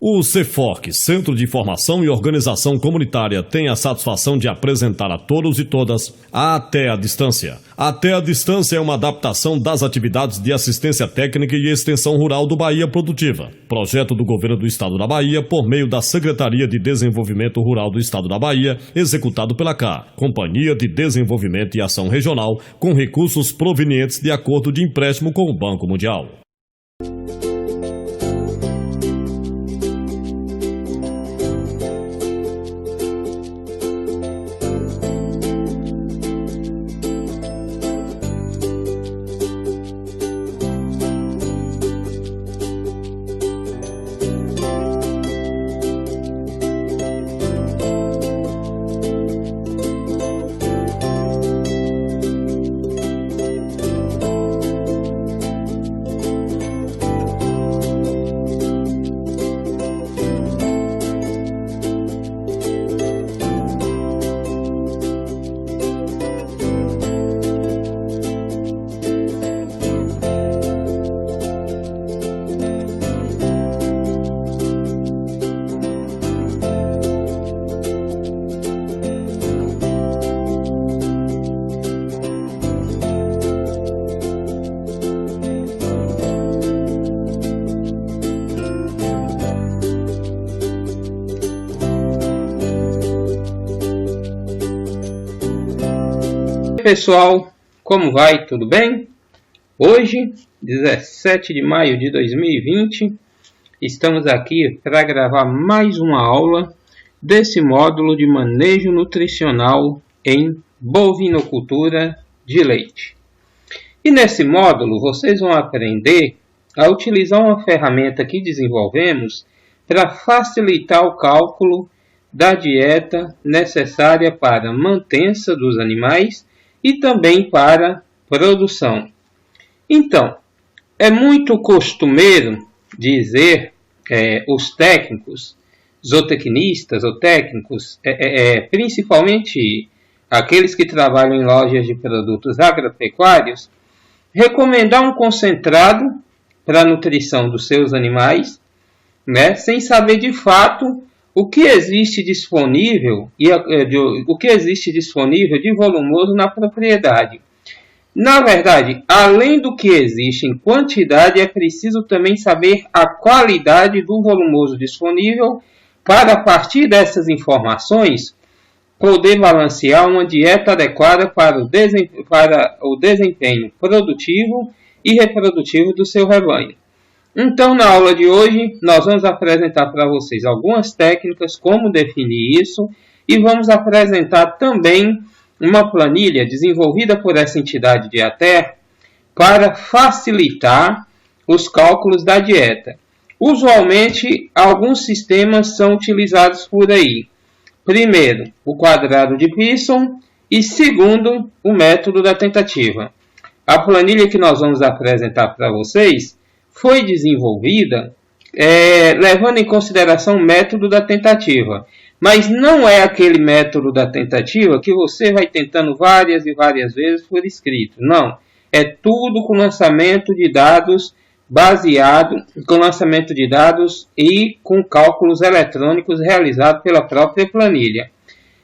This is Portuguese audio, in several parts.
O CEFORC, Centro de Informação e Organização Comunitária, tem a satisfação de apresentar a todos e todas a Até a Distância. Até a Distância é uma adaptação das atividades de assistência técnica e extensão rural do Bahia Produtiva, projeto do Governo do Estado da Bahia por meio da Secretaria de Desenvolvimento Rural do Estado da Bahia, executado pela CA, Companhia de Desenvolvimento e Ação Regional, com recursos provenientes de acordo de empréstimo com o Banco Mundial. Pessoal, como vai? Tudo bem? Hoje, 17 de maio de 2020, estamos aqui para gravar mais uma aula desse módulo de manejo nutricional em bovinocultura de leite. E nesse módulo vocês vão aprender a utilizar uma ferramenta que desenvolvemos para facilitar o cálculo da dieta necessária para a mantença dos animais e também para produção. Então, é muito costumeiro dizer os técnicos, zootecnistas ou técnicos, principalmente aqueles que trabalham em lojas de produtos agropecuários, recomendar um concentrado para a nutrição dos seus animais, né, sem saber de fato o que existe disponível de volumoso na propriedade. Na verdade, além do que existe em quantidade, é preciso também saber a qualidade do volumoso disponível para, a partir dessas informações, poder balancear uma dieta adequada para o desempenho produtivo e reprodutivo do seu rebanho. Então, na aula de hoje, nós vamos apresentar para vocês algumas técnicas, como definir isso, e vamos apresentar também uma planilha desenvolvida por essa entidade de ATER para facilitar os cálculos da dieta. Usualmente, alguns sistemas são utilizados por aí. Primeiro, o quadrado de Pearson e segundo, o método da tentativa. A planilha que nós vamos apresentar para vocês foi desenvolvida levando em consideração o método da tentativa. Mas não é aquele método da tentativa que você vai tentando várias e várias vezes por escrito. Não. É tudo com lançamento de dados e com cálculos eletrônicos realizados pela própria planilha.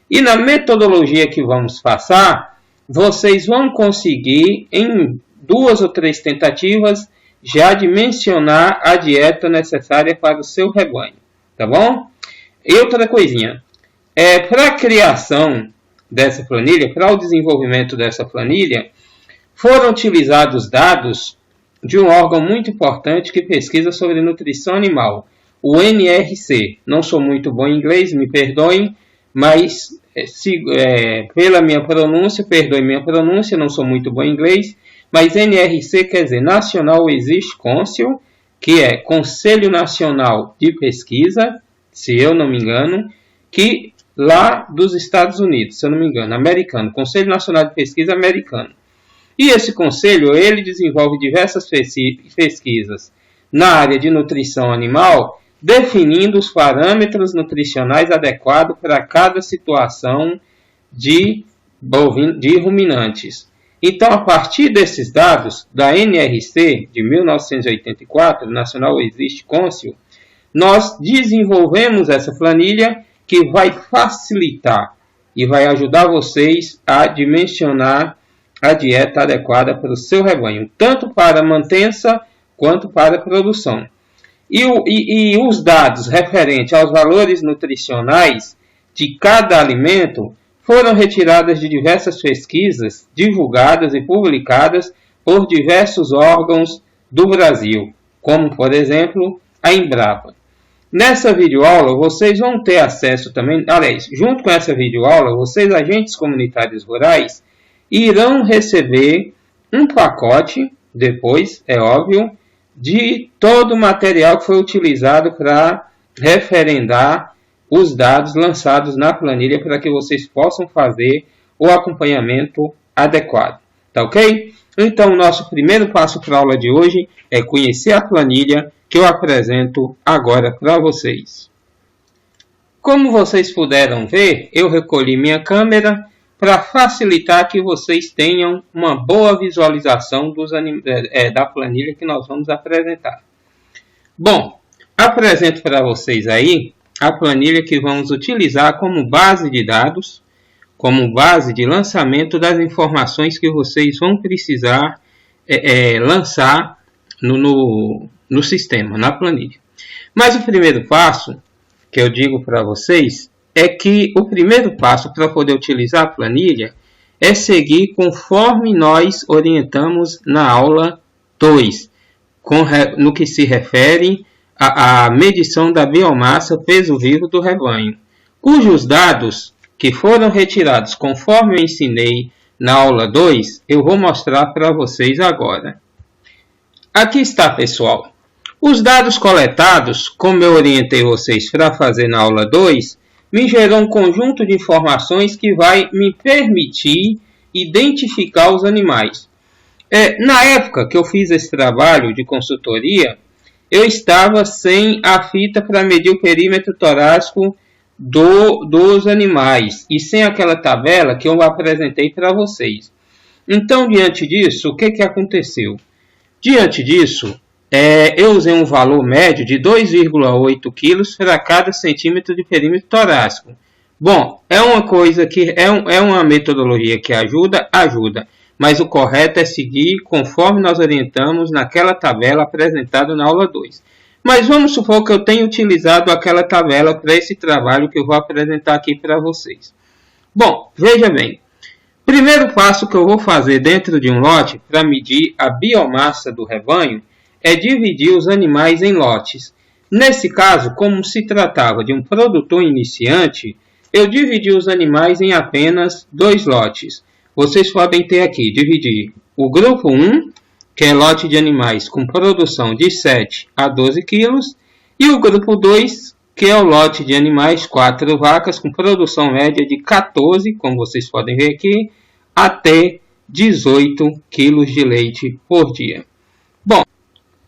E na metodologia que vamos passar, vocês vão conseguir, em 2 ou 3 tentativas, já dimensionar a dieta necessária para o seu rebanho, tá bom? E outra coisinha, para a criação dessa planilha, para o desenvolvimento dessa planilha, foram utilizados dados de um órgão muito importante que pesquisa sobre nutrição animal, o NRC. Não sou muito bom em inglês, me perdoem, mas pela minha pronúncia, perdoem minha pronúncia, não sou muito bom em inglês, mas NRC quer dizer National Research Council, que é Conselho Nacional de Pesquisa, se eu não me engano, que lá dos Estados Unidos, se eu não me engano, americano, Conselho Nacional de Pesquisa americano. E esse conselho, ele desenvolve diversas pesquisas na área de nutrição animal, definindo os parâmetros nutricionais adequados para cada situação de ruminantes. Então, a partir desses dados da NRC de 1984, National Research Council, nós desenvolvemos essa planilha que vai facilitar e vai ajudar vocês a dimensionar a dieta adequada para o seu rebanho, tanto para mantença quanto para produção. E os dados referentes aos valores nutricionais de cada alimento foram retirados de diversas pesquisas divulgadas e publicadas por diversos órgãos do Brasil, como, por exemplo, a Embrapa. Nessa videoaula, vocês vão ter acesso também, aliás, junto com essa videoaula, vocês, agentes comunitários rurais, irão receber um pacote, depois, é óbvio, de todo o material que foi utilizado para referendar os dados lançados na planilha para que vocês possam fazer o acompanhamento adequado. Tá ok? Então, o nosso primeiro passo para a aula de hoje é conhecer a planilha que eu apresento agora para vocês. Como vocês puderam ver, eu recolhi minha câmera para facilitar que vocês tenham uma boa visualização da planilha que nós vamos apresentar. Bom, apresento para vocês aí a planilha que vamos utilizar como base de dados, como base de lançamento das informações que vocês vão precisar lançar no sistema, na planilha. Mas o primeiro passo que eu digo para vocês é que o primeiro passo para poder utilizar a planilha é seguir conforme nós orientamos na aula 2, no que se refere à medição da biomassa peso vivo do rebanho, cujos dados que foram retirados conforme eu ensinei na aula 2, eu vou mostrar para vocês agora. Aqui está, pessoal. Os dados coletados, como eu orientei vocês para fazer na aula 2, me gerou um conjunto de informações que vai me permitir identificar os animais. Na época que eu fiz esse trabalho de consultoria, eu estava sem a fita para medir o perímetro torácico dos animais e sem aquela tabela que eu apresentei para vocês. Então, diante disso, o que aconteceu? Diante disso, eu usei um valor médio de 2,8 kg para cada centímetro de perímetro torácico. Bom, é uma coisa que é uma metodologia que ajuda, mas o correto é seguir conforme nós orientamos naquela tabela apresentada na aula 2. Mas vamos supor que eu tenha utilizado aquela tabela para esse trabalho que eu vou apresentar aqui para vocês. Bom, veja bem. Primeiro passo que eu vou fazer dentro de um lote para medir a biomassa do rebanho é dividir os animais em lotes. Nesse caso, como se tratava de um produtor iniciante, eu dividi os animais em apenas 2 lotes. Vocês podem ter aqui, dividir o grupo 1, que é lote de animais com produção de 7 a 12 kg, e o grupo 2, que é o lote de animais 4 vacas com produção média de 14, como vocês podem ver aqui, até 18 kg de leite por dia.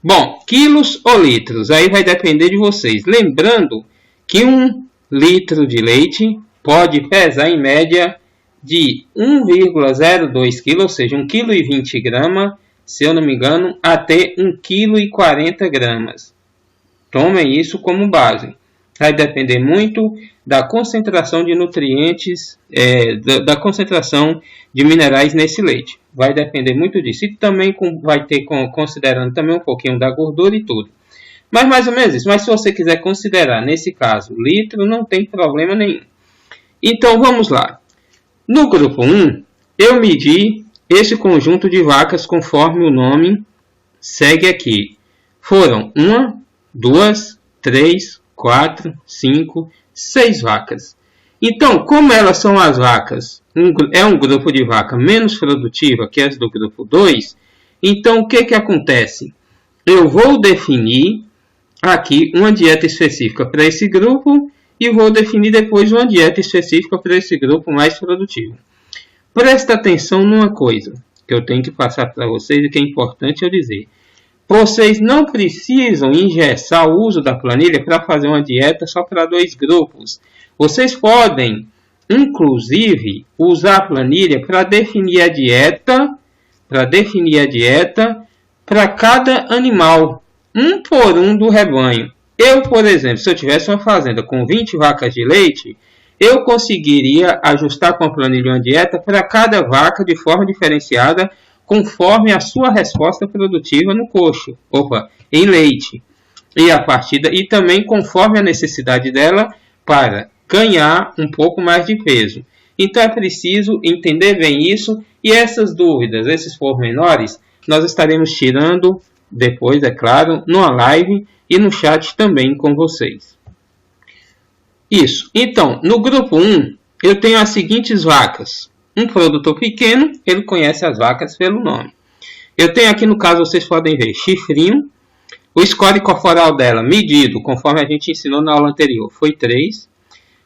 Bom, quilos ou litros, aí vai depender de vocês. Lembrando que 1 litro de leite pode pesar em média de 1,02 kg, ou seja, 1,20 kg, se eu não me engano, até 1,40 kg. Tomem isso como base. Vai depender muito da concentração de nutrientes, da concentração de minerais nesse leite. Vai depender muito disso. E também vai ter, considerando também um pouquinho da gordura e tudo. Mas mais ou menos isso. Mas se você quiser considerar, nesse caso, litro, não tem problema nenhum. Então, vamos lá. No grupo 1, eu medi esse conjunto de vacas conforme o nome segue aqui. Foram 1, 2, 3, 4, 5, 6 vacas. Então, como elas são as vacas, é um grupo de vaca menos produtiva que as do grupo 2, então o que acontece? Eu vou definir aqui uma dieta específica para esse grupo e vou definir depois uma dieta específica para esse grupo mais produtivo. Presta atenção numa coisa que eu tenho que passar para vocês e que é importante eu dizer. Vocês não precisam engessar o uso da planilha para fazer uma dieta só para 2 grupos. Vocês podem, inclusive, usar a planilha para definir a dieta para cada animal, um por um do rebanho. Eu, por exemplo, se eu tivesse uma fazenda com 20 vacas de leite, eu conseguiria ajustar com a planilha uma dieta para cada vaca de forma diferenciada, conforme a sua resposta produtiva no coxo, em leite. E também conforme a necessidade dela para ganhar um pouco mais de peso. Então é preciso entender bem isso, e essas dúvidas, esses pormenores, nós estaremos tirando depois, é claro, numa live e no chat também com vocês. Isso. Então, no grupo 1, eu tenho as seguintes vacas. Um produtor pequeno, ele conhece as vacas pelo nome. Eu tenho aqui, no caso, vocês podem ver, chifrinho. O score corporal dela, medido, conforme a gente ensinou na aula anterior, foi 3.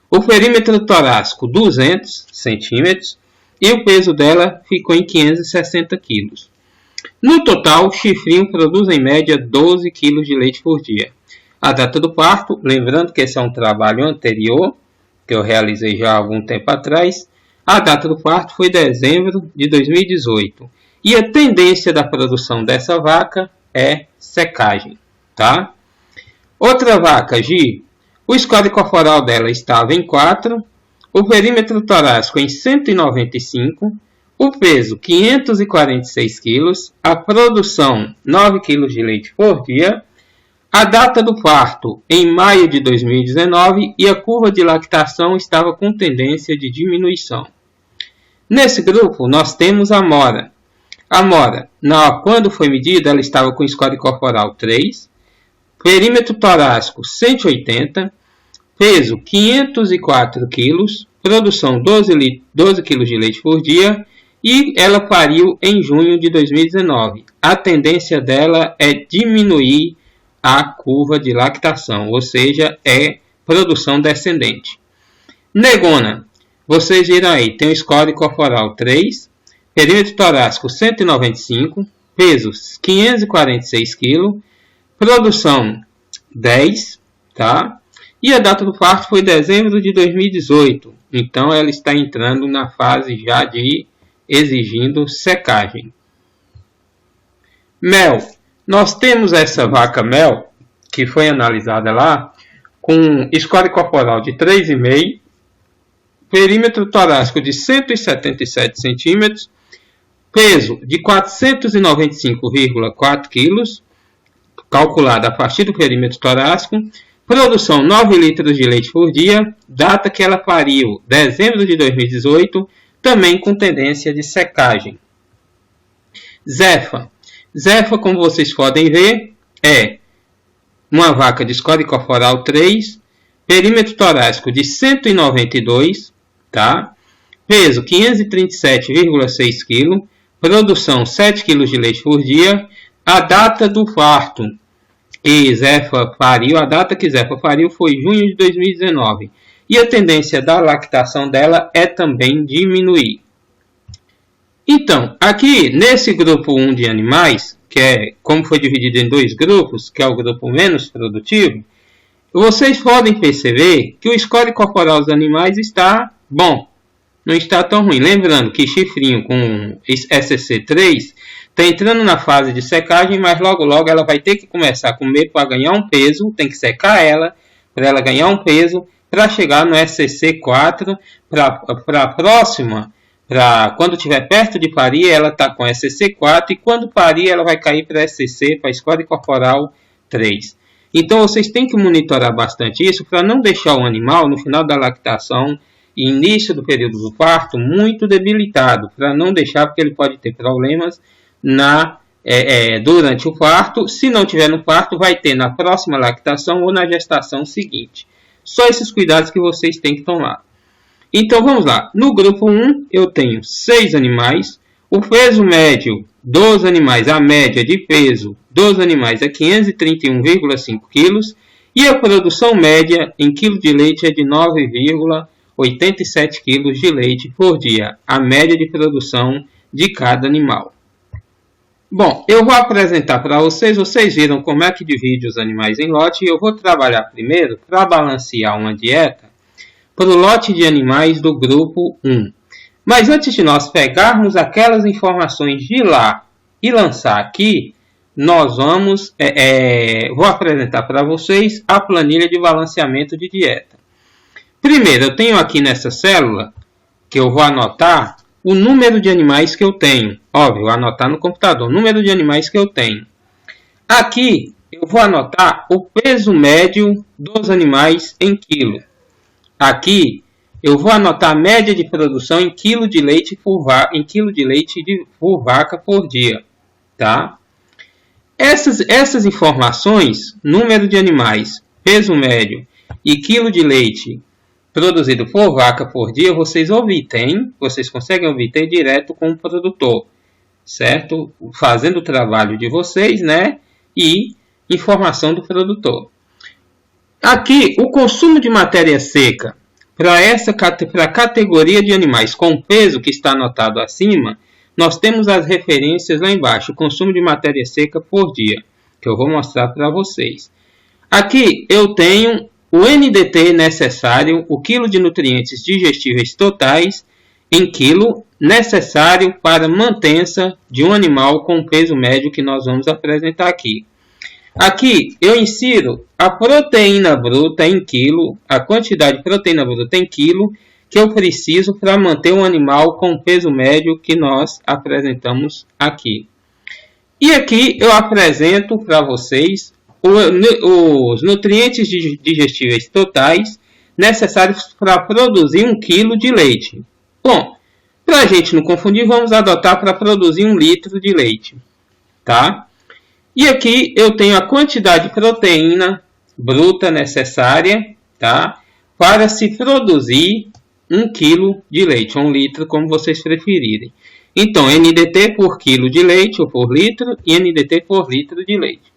O perímetro torácico, 200 centímetros. E o peso dela ficou em 560 quilos. No total, o chifrinho produz em média 12 kg de leite por dia. A data do parto, lembrando que esse é um trabalho anterior, que eu realizei já há algum tempo atrás. A data do parto foi dezembro de 2018. E a tendência da produção dessa vaca é secagem, tá? Outra vaca, Gi, o score corporal dela estava em 4, o perímetro torácico em 195, o peso 546 kg, a produção 9 kg de leite por dia, a data do parto em maio de 2019 e a curva de lactação estava com tendência de diminuição. Nesse grupo nós temos a Mora. A Mora, quando foi medida, ela estava com score corporal 3, perímetro torácico 180, peso 504 kg, produção 12 kg de leite por dia, e ela pariu em junho de 2019. A tendência dela é diminuir a curva de lactação, ou seja, é produção descendente. Negona, vocês viram aí, tem o score corporal 3, perímetro torácico 195, peso 546 kg, produção 10, tá? E a data do parto foi dezembro de 2018, então ela está entrando na fase já de exigindo secagem. Mel. Nós temos essa vaca Mel, que foi analisada lá, com score corporal de 3,5, perímetro torácico de 177 centímetros, peso de 495,4 kg, calculado a partir do perímetro torácico, produção 9 litros de leite por dia, data que ela pariu, dezembro de 2018, também com tendência de secagem. Zefa. Zefa, como vocês podem ver, é uma vaca de score corporal 3, perímetro torácico de 192, tá? Peso 537,6 kg, produção 7 kg de leite por dia. A data do parto que Zefa pariu, foi junho de 2019. E a tendência da lactação dela é também diminuir. Então, aqui nesse grupo 1 de animais, que é como foi dividido em 2 grupos, que é o grupo menos produtivo, vocês podem perceber que o score corporal dos animais está bom, não está tão ruim. Lembrando que chifrinho com SC3 está entrando na fase de secagem, mas logo logo ela vai ter que começar a comer para ganhar um peso, tem que secar ela para ela ganhar um peso, para chegar no SC4, para a próxima, quando estiver perto de parir, ela está com SC4, e quando parir, ela vai cair para SC, para score corporal 3. Então, vocês têm que monitorar bastante isso, para não deixar o animal, no final da lactação e início do período do parto, muito debilitado, para não deixar, porque ele pode ter problemas durante o parto. Se não tiver no parto, vai ter na próxima lactação ou na gestação seguinte. Só esses cuidados que vocês têm que tomar. Então vamos lá. No grupo 1 eu tenho 6 animais. O peso médio dos animais, a média de peso dos animais é 531,5 kg. E a produção média em quilo de leite é de 9,87 kg de leite por dia. A média de produção de cada animal. Bom, eu vou apresentar para vocês. Vocês viram como é que divide os animais em lote. E eu vou trabalhar primeiro para balancear uma dieta para o lote de animais do grupo 1. Mas antes de nós pegarmos aquelas informações de lá e lançar aqui, nós vou apresentar para vocês a planilha de balanceamento de dieta. Primeiro, eu tenho aqui nessa célula, que eu vou anotar o número de animais que eu tenho. Óbvio, vou anotar no computador o número de animais que eu tenho. Aqui, eu vou anotar o peso médio dos animais em quilo. Aqui, eu vou anotar a média de produção em quilo de leite por vaca por dia. Tá? Essas informações, número de animais, peso médio e quilo de leite produzido por vaca por dia, vocês conseguem obter direto com o produtor, certo? Fazendo o trabalho de vocês, né? E informação do produtor. Aqui, o consumo de matéria seca para a categoria de animais com peso que está anotado acima, nós temos as referências lá embaixo, o consumo de matéria seca por dia, que eu vou mostrar para vocês. Aqui eu tenho o NDT necessário, o quilo de nutrientes digestíveis totais em quilo necessário para mantença de um animal com peso médio que nós vamos apresentar aqui. Aqui eu insiro a proteína bruta em quilo, a quantidade de proteína bruta em quilo que eu preciso para manter um animal com peso médio que nós apresentamos aqui. E aqui eu apresento para vocês os nutrientes digestíveis totais necessários para produzir 1 kg de leite. Bom, para a gente não confundir, vamos adotar para produzir 1 litro de leite. Tá? E aqui eu tenho a quantidade de proteína bruta necessária, tá? Para se produzir 1 kg de leite, ou 1 litro, como vocês preferirem. Então, NDT por quilo de leite ou por litro e NDT por litro de leite.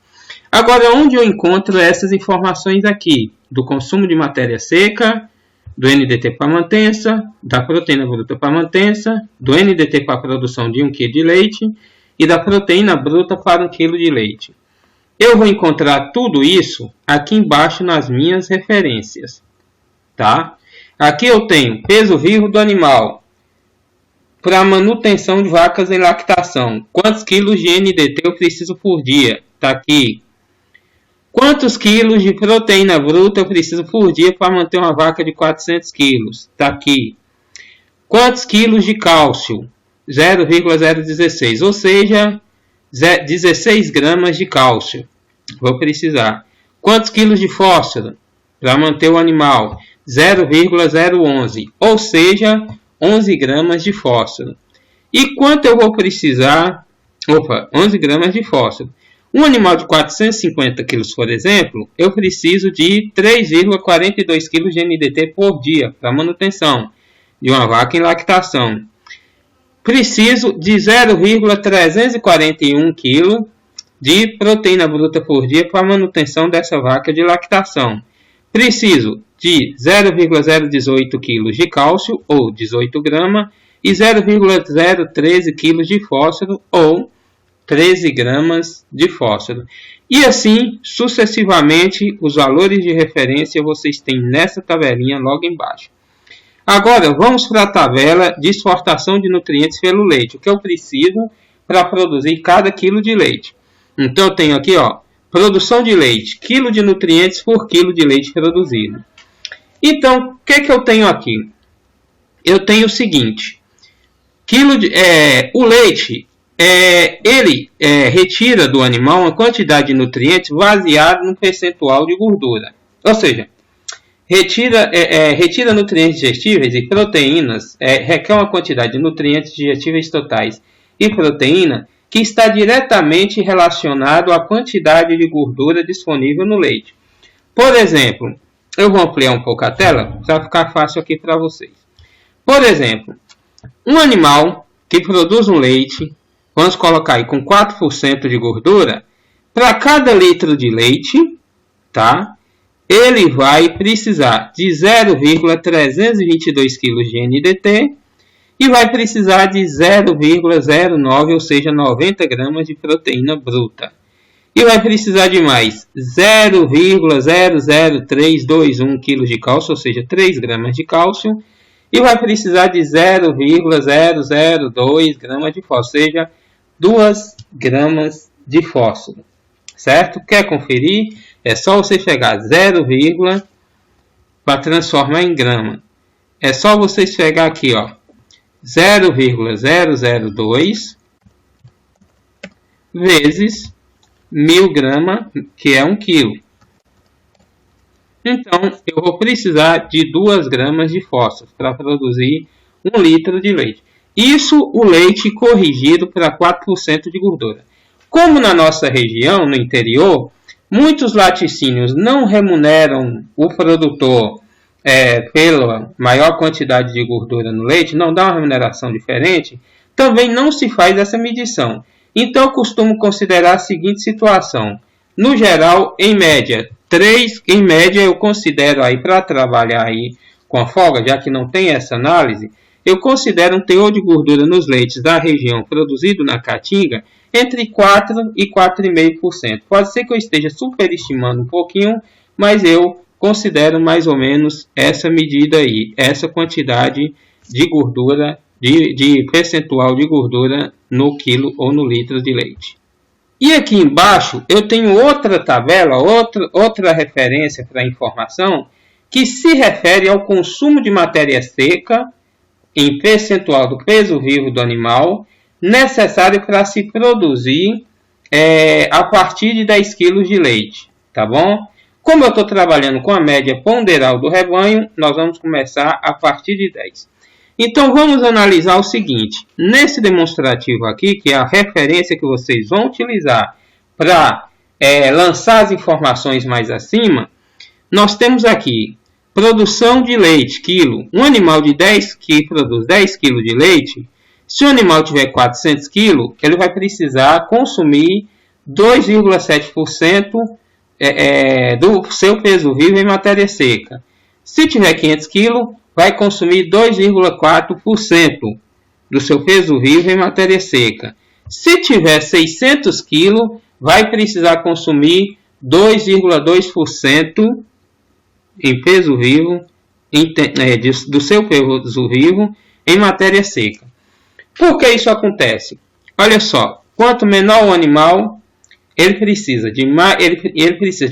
Agora, onde eu encontro essas informações aqui? Do consumo de matéria seca, do NDT para mantença, da proteína bruta para mantença, do NDT para a produção de 1 kg de leite e da proteína bruta para 1 kg de leite. Eu vou encontrar tudo isso aqui embaixo nas minhas referências. Tá? Aqui eu tenho peso vivo do animal para manutenção de vacas em lactação. Quantos quilos de NDT eu preciso por dia? Está aqui. Quantos quilos de proteína bruta eu preciso por dia para manter uma vaca de 400 quilos? Está aqui. Quantos quilos de cálcio? 0,016, ou seja, 16 gramas de cálcio. Vou precisar. Quantos quilos de fósforo para manter o animal? 0,011, ou seja, 11 gramas de fósforo. E quanto eu vou precisar? 11 gramas de fósforo. Um animal de 450 kg, por exemplo, eu preciso de 3,42 kg de NDT por dia para manutenção de uma vaca em lactação. Preciso de 0,341 kg de proteína bruta por dia para manutenção dessa vaca de lactação. Preciso de 0,018 kg de cálcio, ou 18 gramas, e 0,013 kg de fósforo, ou 13 gramas de fósforo. E assim, sucessivamente, os valores de referência vocês têm nessa tabelinha logo embaixo. Agora, vamos para a tabela de exportação de nutrientes pelo leite. O que eu preciso para produzir cada quilo de leite. Então, eu tenho aqui, produção de leite, quilo de nutrientes por quilo de leite produzido. Então, o que eu tenho aqui? Eu tenho o seguinte. O leite, ele retira do animal uma quantidade de nutrientes baseada no percentual de gordura. Ou seja, retira nutrientes digestíveis e proteínas, requer uma quantidade de nutrientes digestíveis totais e proteína que está diretamente relacionado à quantidade de gordura disponível no leite. Por exemplo, eu vou ampliar um pouco a tela para ficar fácil aqui para vocês. Por exemplo, um animal que produz um leite, vamos colocar aí com 4% de gordura, para cada litro de leite, tá? Ele vai precisar de 0,322 kg de NDT e vai precisar de 0,09, ou seja, 90 gramas de proteína bruta. E vai precisar de mais 0,00321 kg de cálcio, ou seja, 3 gramas de cálcio. E vai precisar de 0,002 gramas de fósforo, ou seja, 2 gramas de fósforo, certo? Quer conferir? É só você pegar 0, para transformar em grama. É só vocês pegar aqui, ó, 0,002 vezes 1000 gramas, que é 1 quilo. Então, eu vou precisar de 2 gramas de fósforo para produzir 1 litro de leite. Isso o leite corrigido para 4% de gordura. Como na nossa região, no interior, muitos laticínios não remuneram o produtor pela maior quantidade de gordura no leite, não dá uma remuneração diferente, também não se faz essa medição. Então, eu costumo considerar a seguinte situação. No geral, em média, eu considero aí para trabalhar aí com a folga, já que não tem essa análise, eu considero um teor de gordura nos leites da região produzido na Caatinga entre 4 e 4,5%. Pode ser que eu esteja superestimando um pouquinho, mas eu considero mais ou menos essa medida aí, essa quantidade de gordura, de percentual de gordura no quilo ou no litro de leite. E aqui embaixo eu tenho outra tabela, outra referência para informação que se refere ao consumo de matéria seca em percentual do peso vivo do animal necessário para se produzir a partir de 10 kg de leite, tá bom? Como eu estou trabalhando com a média ponderal do rebanho, nós vamos começar a partir de 10. Então, vamos analisar o seguinte. Nesse demonstrativo aqui, que é a referência que vocês vão utilizar para lançar as informações mais acima, nós temos aqui produção de leite, quilo. Um animal de 10 que produz 10 kg de leite, se o animal tiver 400 kg, ele vai precisar consumir 2,7% do seu peso vivo em matéria seca. Se tiver 500 kg, vai consumir 2,4% do seu peso vivo em matéria seca. Se tiver 600 kg, vai precisar consumir 2,2% em peso vivo, do seu peso vivo em matéria seca. Por que isso acontece? Olha só, quanto menor o animal, ele precisa de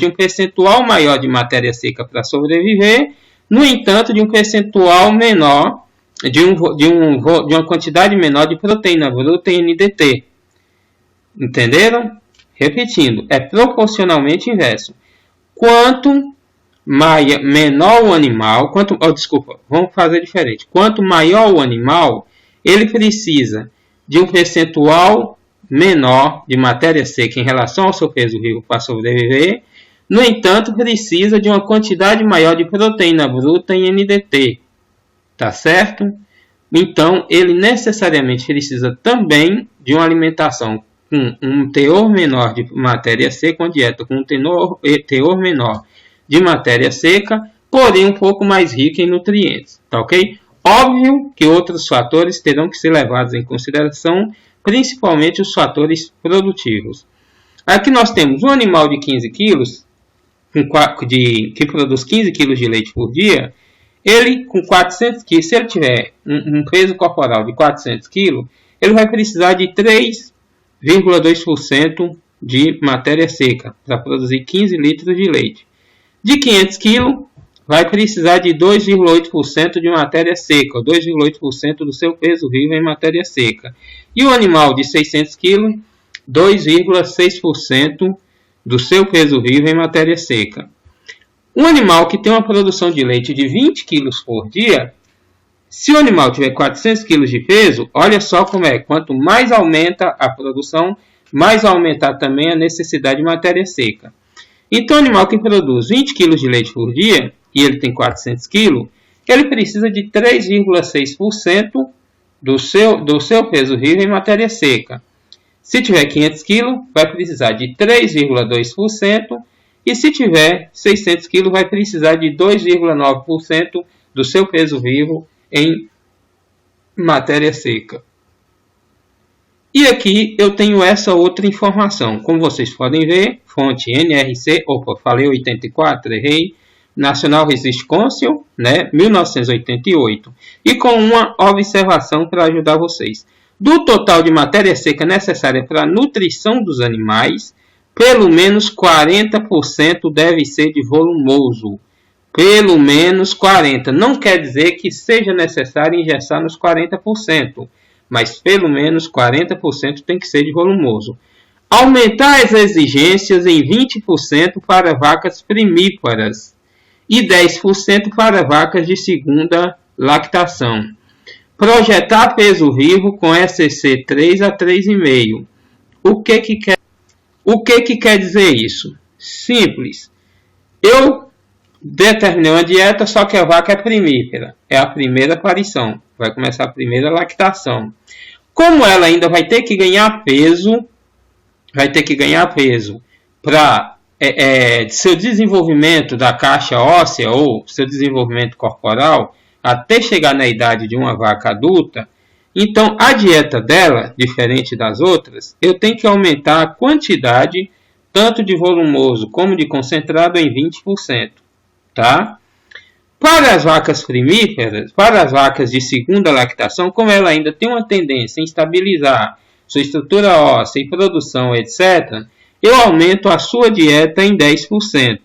um percentual maior de matéria seca para sobreviver, no entanto, de um percentual menor, de uma quantidade menor de proteína bruta em NDT. Entenderam? Repetindo, é proporcionalmente inverso. Quanto menor o animal, vamos fazer diferente. Quanto maior o animal, ele precisa de um percentual menor de matéria seca em relação ao seu peso vivo para sobreviver. No entanto, precisa de uma quantidade maior de proteína bruta em NDT. Tá certo? Então, ele necessariamente precisa também de uma alimentação com um teor menor de matéria seca, uma dieta com um teor menor de matéria seca, porém um pouco mais rica em nutrientes. Tá ok? Óbvio que outros fatores terão que ser levados em consideração, principalmente os fatores produtivos. Aqui nós temos um animal de 15 quilos, que produz 15 kg de leite por dia. Ele com 400 kg, se ele tiver um peso corporal de 400 kg, ele vai precisar de 3,2% de matéria seca para produzir 15 litros de leite. De 500 kg, vai precisar de 2,8% de matéria seca, 2,8% do seu peso vivo em matéria seca. E o animal de 600 kg, 2,6% do seu peso vivo em matéria seca. Um animal que tem uma produção de leite de 20 kg por dia, se o animal tiver 400 kg de peso, olha só como é. Quanto mais aumenta a produção, mais vai aumentar também a necessidade de matéria seca. Então, o animal que produz 20 kg de leite por dia, e ele tem 400 kg, ele precisa de 3,6% do seu peso vivo em matéria seca. Se tiver 500 kg, vai precisar de 3,2%. E se tiver 600 kg, vai precisar de 2,9% do seu peso vivo em matéria seca. E aqui eu tenho essa outra informação. Como vocês podem ver, fonte NRC, falei 84, errei, National Resist Council, 1988. E com uma observação para ajudar vocês. Do total de matéria seca necessária para a nutrição dos animais, pelo menos 40% deve ser de volumoso. Pelo menos 40%. Não quer dizer que seja necessário engessar nos 40%, mas pelo menos 40% tem que ser de volumoso. Aumentar as exigências em 20% para vacas primíparas e 10% para vacas de segunda lactação. Projetar peso vivo com SCC 3 a 3,5. O que quer dizer isso? Simples. Eu determinei uma dieta, só que a vaca é primípara. É a primeira aparição. Vai começar a primeira lactação. Como ela ainda vai ter que ganhar peso, para seu desenvolvimento da caixa óssea ou seu desenvolvimento corporal, até chegar na idade de uma vaca adulta, então a dieta dela, diferente das outras, eu tenho que aumentar a quantidade tanto de volumoso como de concentrado em 20%. Tá? Para as vacas primíparas, para as vacas de segunda lactação, como ela ainda tem uma tendência em estabilizar sua estrutura óssea e produção, etc., eu aumento a sua dieta em 10%.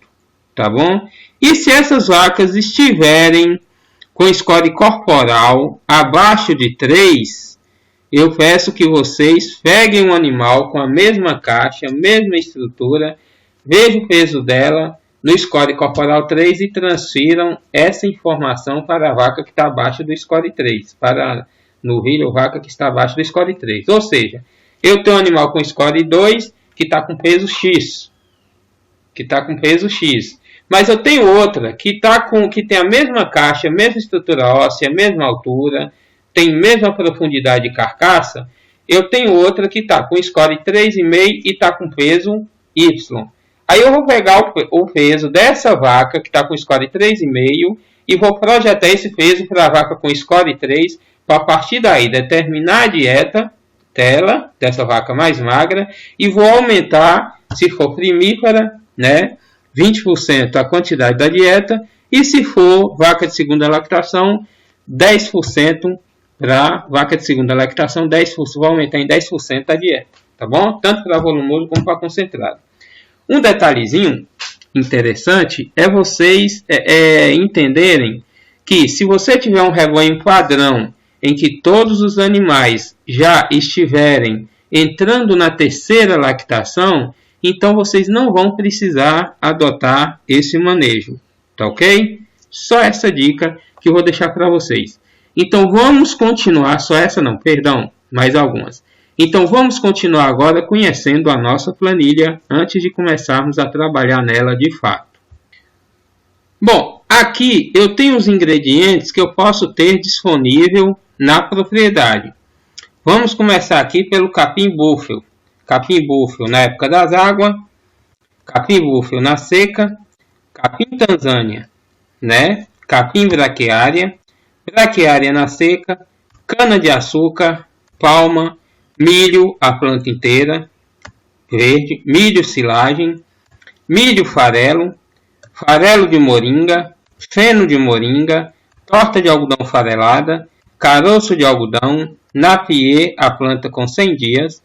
Tá bom? E se essas vacas estiverem com score corporal abaixo de 3, eu peço que vocês peguem um animal com a mesma caixa, mesma estrutura, vejam o peso dela no score corporal 3 e transfiram essa informação para a vaca que está abaixo do score 3, para novilha ou vaca que está abaixo do score 3. Ou seja, eu tenho um animal com score 2 que está com peso X, mas eu tenho outra que tem a mesma caixa, mesma estrutura óssea, mesma altura, tem mesma profundidade de carcaça. Eu tenho outra que está com score 3,5 e está com peso Y. Aí eu vou pegar o peso dessa vaca que está com score 3,5 e vou projetar esse peso para a vaca com score 3, para a partir daí determinar a dieta dela, dessa vaca mais magra, e vou aumentar, se for primípara, 20% a quantidade da dieta, e se for vaca de segunda lactação, 10% para vaca de segunda lactação, 10%, vou aumentar em 10% a dieta, tá bom? Tanto para volumoso como para concentrado. Um detalhezinho interessante é vocês entenderem que se você tiver um rebanho padrão em que todos os animais já estiverem entrando na terceira lactação, então vocês não vão precisar adotar esse manejo, tá ok? Só essa dica que eu vou deixar para vocês. Então vamos continuar, mais algumas. Então vamos continuar agora conhecendo a nossa planilha antes de começarmos a trabalhar nela de fato. Bom, aqui eu tenho os ingredientes que eu posso ter disponível na propriedade. Vamos começar aqui pelo capim búfalo. Capim búfalo na época das águas, capim búfalo na seca, capim Tanzânia, capim braquiária, braquiária na seca, cana de açúcar, palma, milho, a planta inteira, verde, milho silagem, milho farelo, farelo de moringa, feno de moringa, torta de algodão farelada, caroço de algodão, napier, a planta com 100 dias,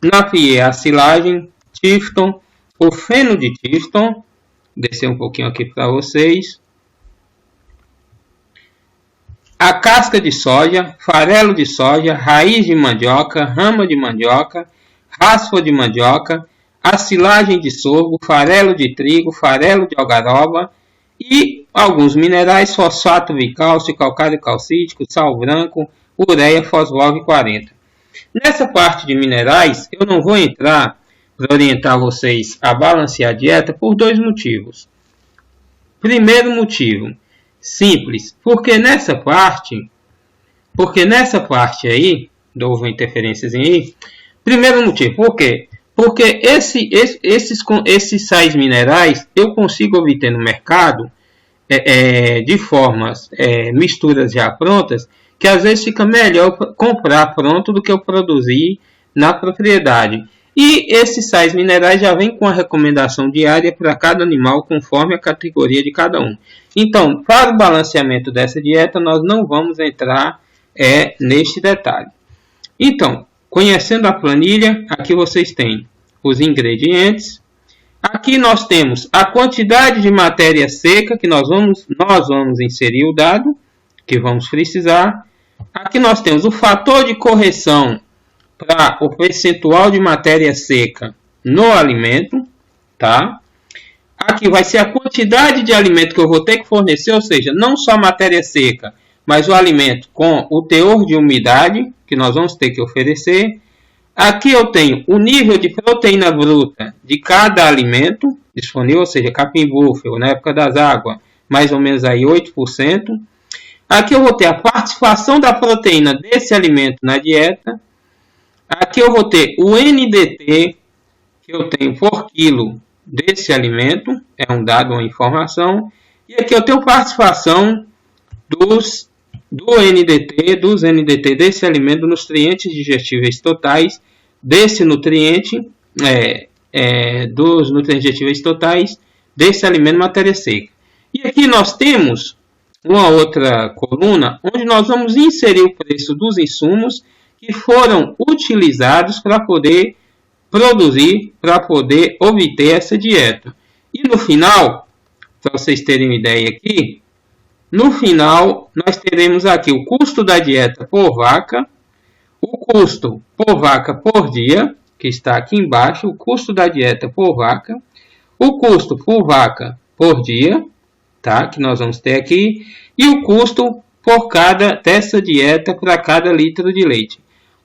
napier, a silagem, tifton, o feno de tifton, descer um pouquinho aqui para vocês, a casca de soja, farelo de soja, raiz de mandioca, rama de mandioca, raspa de mandioca, a silagem de sorgo, farelo de trigo, farelo de algaroba e alguns minerais, fosfato bicálcio, calcário calcítico, sal branco, ureia, fosfórico 40. Nessa parte de minerais, eu não vou entrar para orientar vocês a balancear a dieta por dois motivos. Primeiro motivo, simples, porque nessa parte aí, houve interferências aí. Primeiro motivo, por quê? Porque esses sais minerais eu consigo obter no mercado de formas, misturas já prontas, que às vezes fica melhor comprar pronto do que eu produzir na propriedade. E esses sais minerais já vêm com a recomendação diária para cada animal, conforme a categoria de cada um. Então, para o balanceamento dessa dieta, nós não vamos entrar neste detalhe. Então, conhecendo a planilha, aqui vocês têm os ingredientes. Aqui nós temos a quantidade de matéria seca que nós vamos inserir o dado, que vamos precisar. Aqui nós temos o fator de correção para o percentual de matéria seca no alimento, tá? Aqui vai ser a quantidade de alimento que eu vou ter que fornecer, ou seja, não só matéria seca, mas o alimento com o teor de umidade que nós vamos ter que oferecer. Aqui eu tenho o nível de proteína bruta de cada alimento disponível, ou seja, capim búfalo, na época das águas, mais ou menos aí 8%. Aqui eu vou ter a participação da proteína desse alimento na dieta. Aqui eu vou ter o NDT que eu tenho por quilo desse alimento, é um dado, uma informação. E aqui eu tenho participação dos NDT desse alimento, nutrientes digestíveis totais desse nutriente, dos nutrientes digestíveis totais desse alimento, matéria seca. E aqui nós temos uma outra coluna onde nós vamos inserir o preço dos insumos que foram utilizados para poder produzir, para poder obter essa dieta. E no final, para vocês terem uma ideia aqui, no final nós teremos aqui o custo da dieta por vaca, o custo por vaca por dia, que está aqui embaixo, o custo da dieta por vaca, o custo por vaca por dia, tá? Que nós vamos ter aqui, e o custo por cada dessa dieta para cada litro de leite.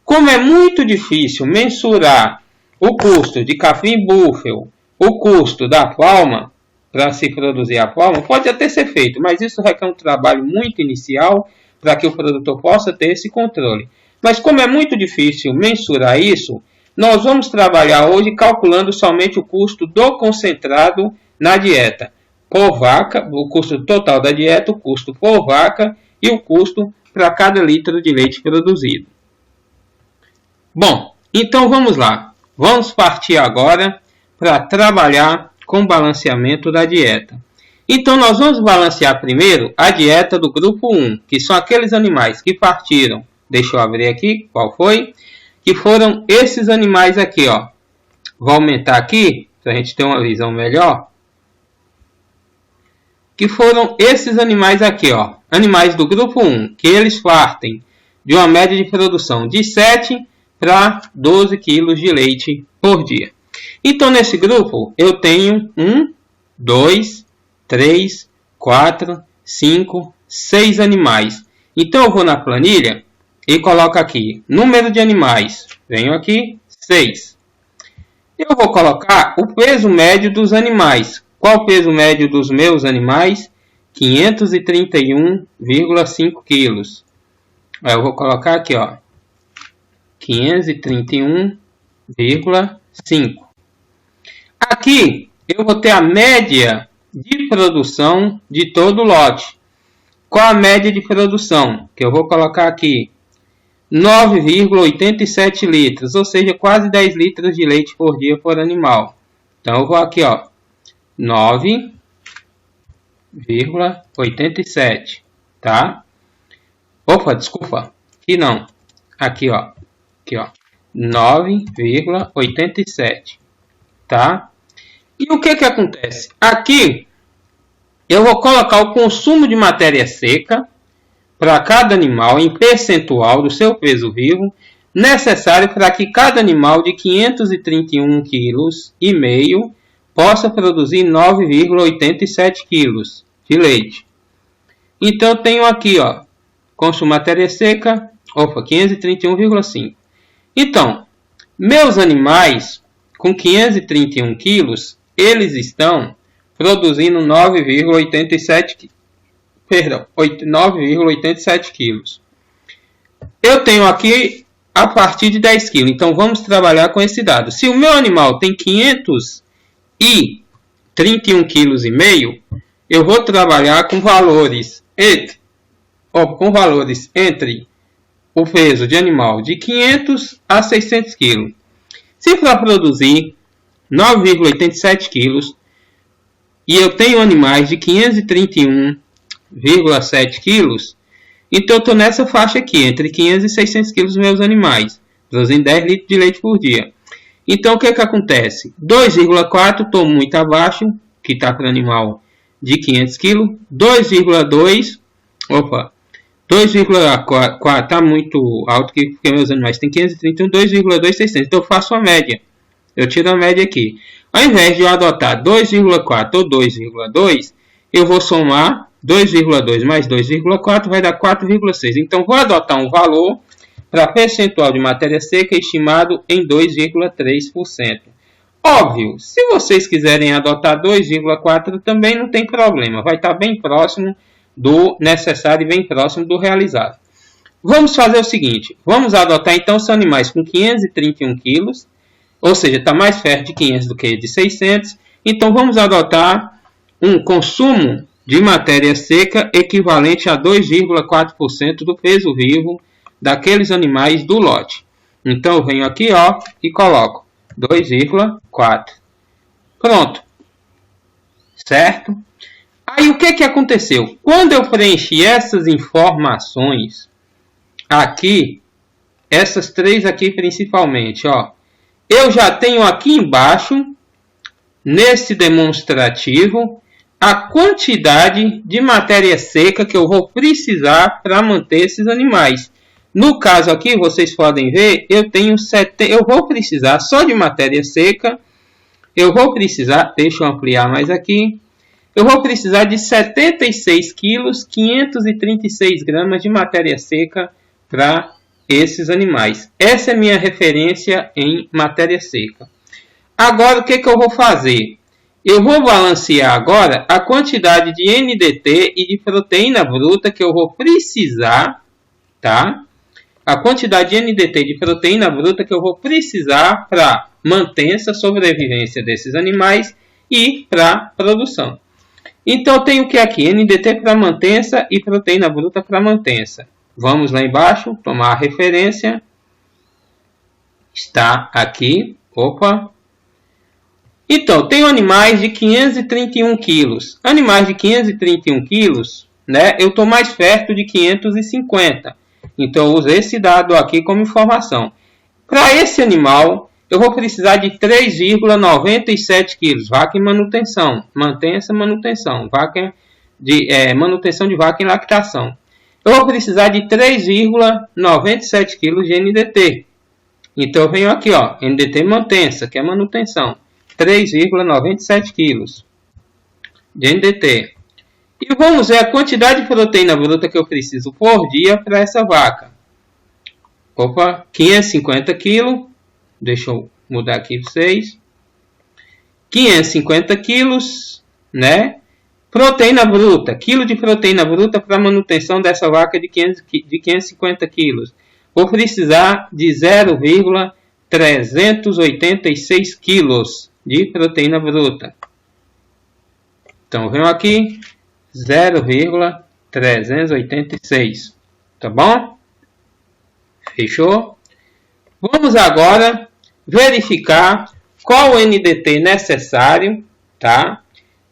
Como é muito difícil mensurar o custo de capim búfalo, o custo da palma, para se produzir a palma, pode até ser feito, mas isso requer um trabalho muito inicial para que o produtor possa ter esse controle. Mas como é muito difícil mensurar isso, nós vamos trabalhar hoje calculando somente o custo do concentrado na dieta por vaca, o custo total da dieta, o custo por vaca e o custo para cada litro de leite produzido. Bom, então vamos lá. Vamos partir agora para trabalhar com o balanceamento da dieta. Então nós vamos balancear primeiro a dieta do grupo 1, que são aqueles animais que partiram. Deixa eu abrir aqui, qual foi? Que foram esses animais aqui, ó. Vou aumentar aqui, para a gente ter uma visão melhor. Que foram esses animais aqui, ó. Animais do grupo 1, que eles partem de uma média de produção de 7 para 12 kg de leite por dia. Então, nesse grupo, eu tenho 1, 2, 3, 4, 5, 6 animais. Então, eu vou na planilha e coloco aqui número de animais. Venho aqui, 6. Eu vou colocar o peso médio dos animais. Qual o peso médio dos meus animais? 531,5 quilos. Eu vou colocar aqui, ó, 531,5. Aqui eu vou ter a média de produção de todo o lote. Qual a média de produção? Que eu vou colocar aqui 9,87 litros, ou seja, quase 10 litros de leite por dia por animal. Então eu vou aqui, ó, 9,87, tá? Opa, desculpa, aqui não. Aqui, ó, 9,87, tá? E o que que acontece? Aqui eu vou colocar o consumo de matéria seca para cada animal em percentual do seu peso vivo necessário para que cada animal de 531,5 kg possa produzir 9,87 kg de leite. Então eu tenho aqui, ó, consumo de matéria seca, 531,5. Então, meus animais com 531 quilos, eles estão produzindo 9,87 quilos. Eu tenho aqui a partir de 10 quilos, então vamos trabalhar com esse dado. Se o meu animal tem 531,5 quilos, eu vou trabalhar com valores entre o peso de animal de 500 a 600 quilos. Se for produzir 9,87 quilos e eu tenho animais de 531,7 quilos, Então eu estou nessa faixa aqui, entre 500 e 600 quilos dos meus animais, produzindo 10 litros de leite por dia. Então o que acontece? 2,4 estou muito abaixo, que está para o animal de 500 quilos. 2,2, 2,4 está muito alto, porque meus animais têm 531, 2,2, 600. Então eu faço a média. Eu tiro a média aqui. Ao invés de eu adotar 2,4 ou 2,2, eu vou somar 2,2 mais 2,4 vai dar 4,6. Então vou adotar um valor para percentual de matéria seca estimado em 2,3%. Óbvio, se vocês quiserem adotar 2,4 também não tem problema. Vai estar bem próximo do necessário e bem próximo do realizado. Vamos fazer o seguinte. Vamos adotar então os animais com 531 quilos. Ou seja, está mais perto de 500 do que de 600. Então vamos adotar um consumo de matéria seca equivalente a 2,4% do peso vivo daqueles animais do lote. Então eu venho aqui e coloco 2,4. Pronto. Certo? Aí o que aconteceu? Quando eu preenchi essas informações aqui, essas três aqui principalmente, eu já tenho aqui embaixo, nesse demonstrativo, a quantidade de matéria seca que eu vou precisar para manter esses animais. No caso aqui, vocês podem ver, eu vou precisar só de matéria seca. Eu vou precisar, deixa eu ampliar mais aqui. Eu vou precisar de 76 quilos, 536 gramas de matéria seca para esses animais. Essa é a minha referência em matéria seca. Agora, o que eu vou fazer? Eu vou balancear agora a quantidade de NDT e de proteína bruta que eu vou precisar, tá? A quantidade de NDT e de proteína bruta que eu vou precisar para mantença, sobrevivência desses animais e para produção. Então, eu tenho o que aqui? NDT para mantença e proteína bruta para mantença. Vamos lá embaixo, tomar a referência. Está aqui. Então, tenho animais de 531 quilos. Animais de 531 quilos, né? Eu estou mais perto de 550. Então, eu usei esse dado aqui como informação. Para esse animal, eu vou precisar de 3,97 quilos. Vaca em manutenção. Mantém essa manutenção. Manutenção de vaca em lactação. Eu vou precisar de 3,97 kg de NDT. Então eu venho aqui, NDT mantença, que é manutenção. 3,97 kg de NDT. E vamos ver a quantidade de proteína bruta que eu preciso por dia para essa vaca. 550 kg. Deixa eu mudar aqui para vocês. 550 quilos, né? Proteína bruta, quilo de proteína bruta para manutenção dessa vaca de 550 quilos. Vou precisar de 0,386 quilos de proteína bruta. Então, venho aqui, 0,386. Tá bom? Fechou? Vamos agora verificar qual o NDT necessário, tá?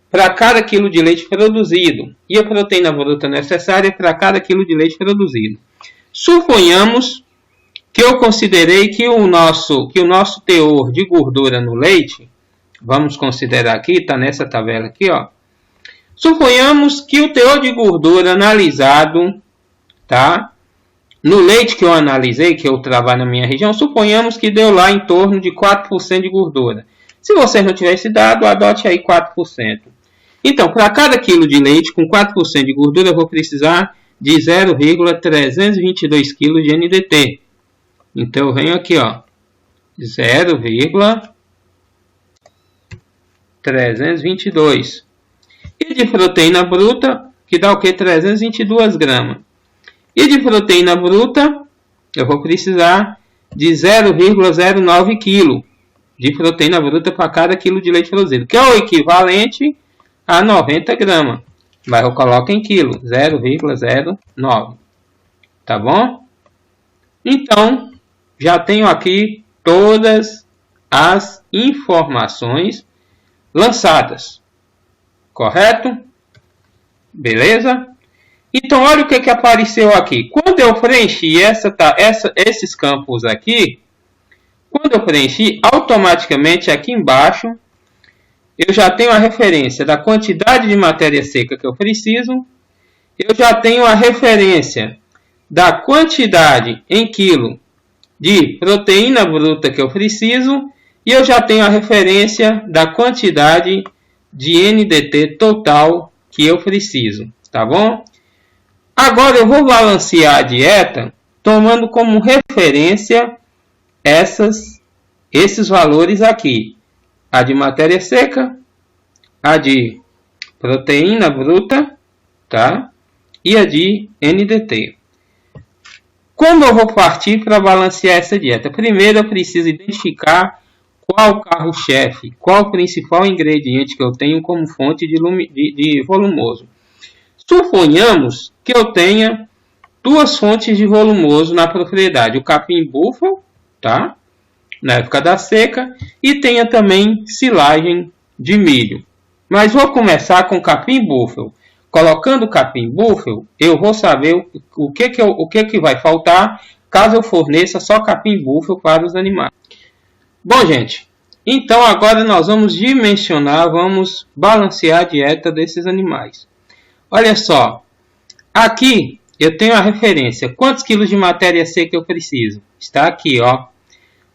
Para cada quilo de leite produzido e a proteína bruta necessária para cada quilo de leite produzido. Suponhamos que eu considerei que o nosso teor de gordura no leite, vamos considerar aqui, está nessa tabela aqui, Suponhamos que o teor de gordura analisado, tá? No leite que eu analisei, que eu trabalho na minha região, suponhamos que deu lá em torno de 4% de gordura. Se você não tiver esse dado, adote aí 4%. Então, para cada quilo de leite com 4% de gordura, eu vou precisar de 0,322 kg de NDT. Então, eu venho aqui, 0,322. E de proteína bruta, que dá o que? 322 gramas. E de proteína bruta, eu vou precisar de 0,09 kg de proteína bruta para cada quilo de leite produzido, que é o equivalente a 90 gramas. Mas eu coloco em quilo, 0,09. Tá bom? Então, já tenho aqui todas as informações lançadas. Correto? Beleza? Então, olha o que apareceu aqui. Quando eu preenchi esses campos aqui, quando eu preenchi, automaticamente aqui embaixo, eu já tenho a referência da quantidade de matéria seca que eu preciso. Eu já tenho a referência da quantidade em quilo de proteína bruta que eu preciso. E eu já tenho a referência da quantidade de NDT total que eu preciso. Tá bom? Agora eu vou balancear a dieta tomando como referência esses valores aqui. A de matéria seca, a de proteína bruta, tá? E a de NDT. Como eu vou partir para balancear essa dieta? Primeiro eu preciso identificar qual o carro-chefe, qual o principal ingrediente que eu tenho como fonte de volumoso. Suponhamos que eu tenha duas fontes de volumoso na propriedade, o capim-búfalo, tá? Na época da seca, e tenha também silagem de milho. Mas vou começar com capim-búfalo. Colocando capim-búfalo, eu vou saber o que vai faltar caso eu forneça só capim-búfalo para os animais. Bom, gente, então agora nós vamos dimensionar, vamos balancear a dieta desses animais. Olha só, aqui eu tenho a referência. Quantos quilos de matéria seca eu preciso? Está aqui, ó.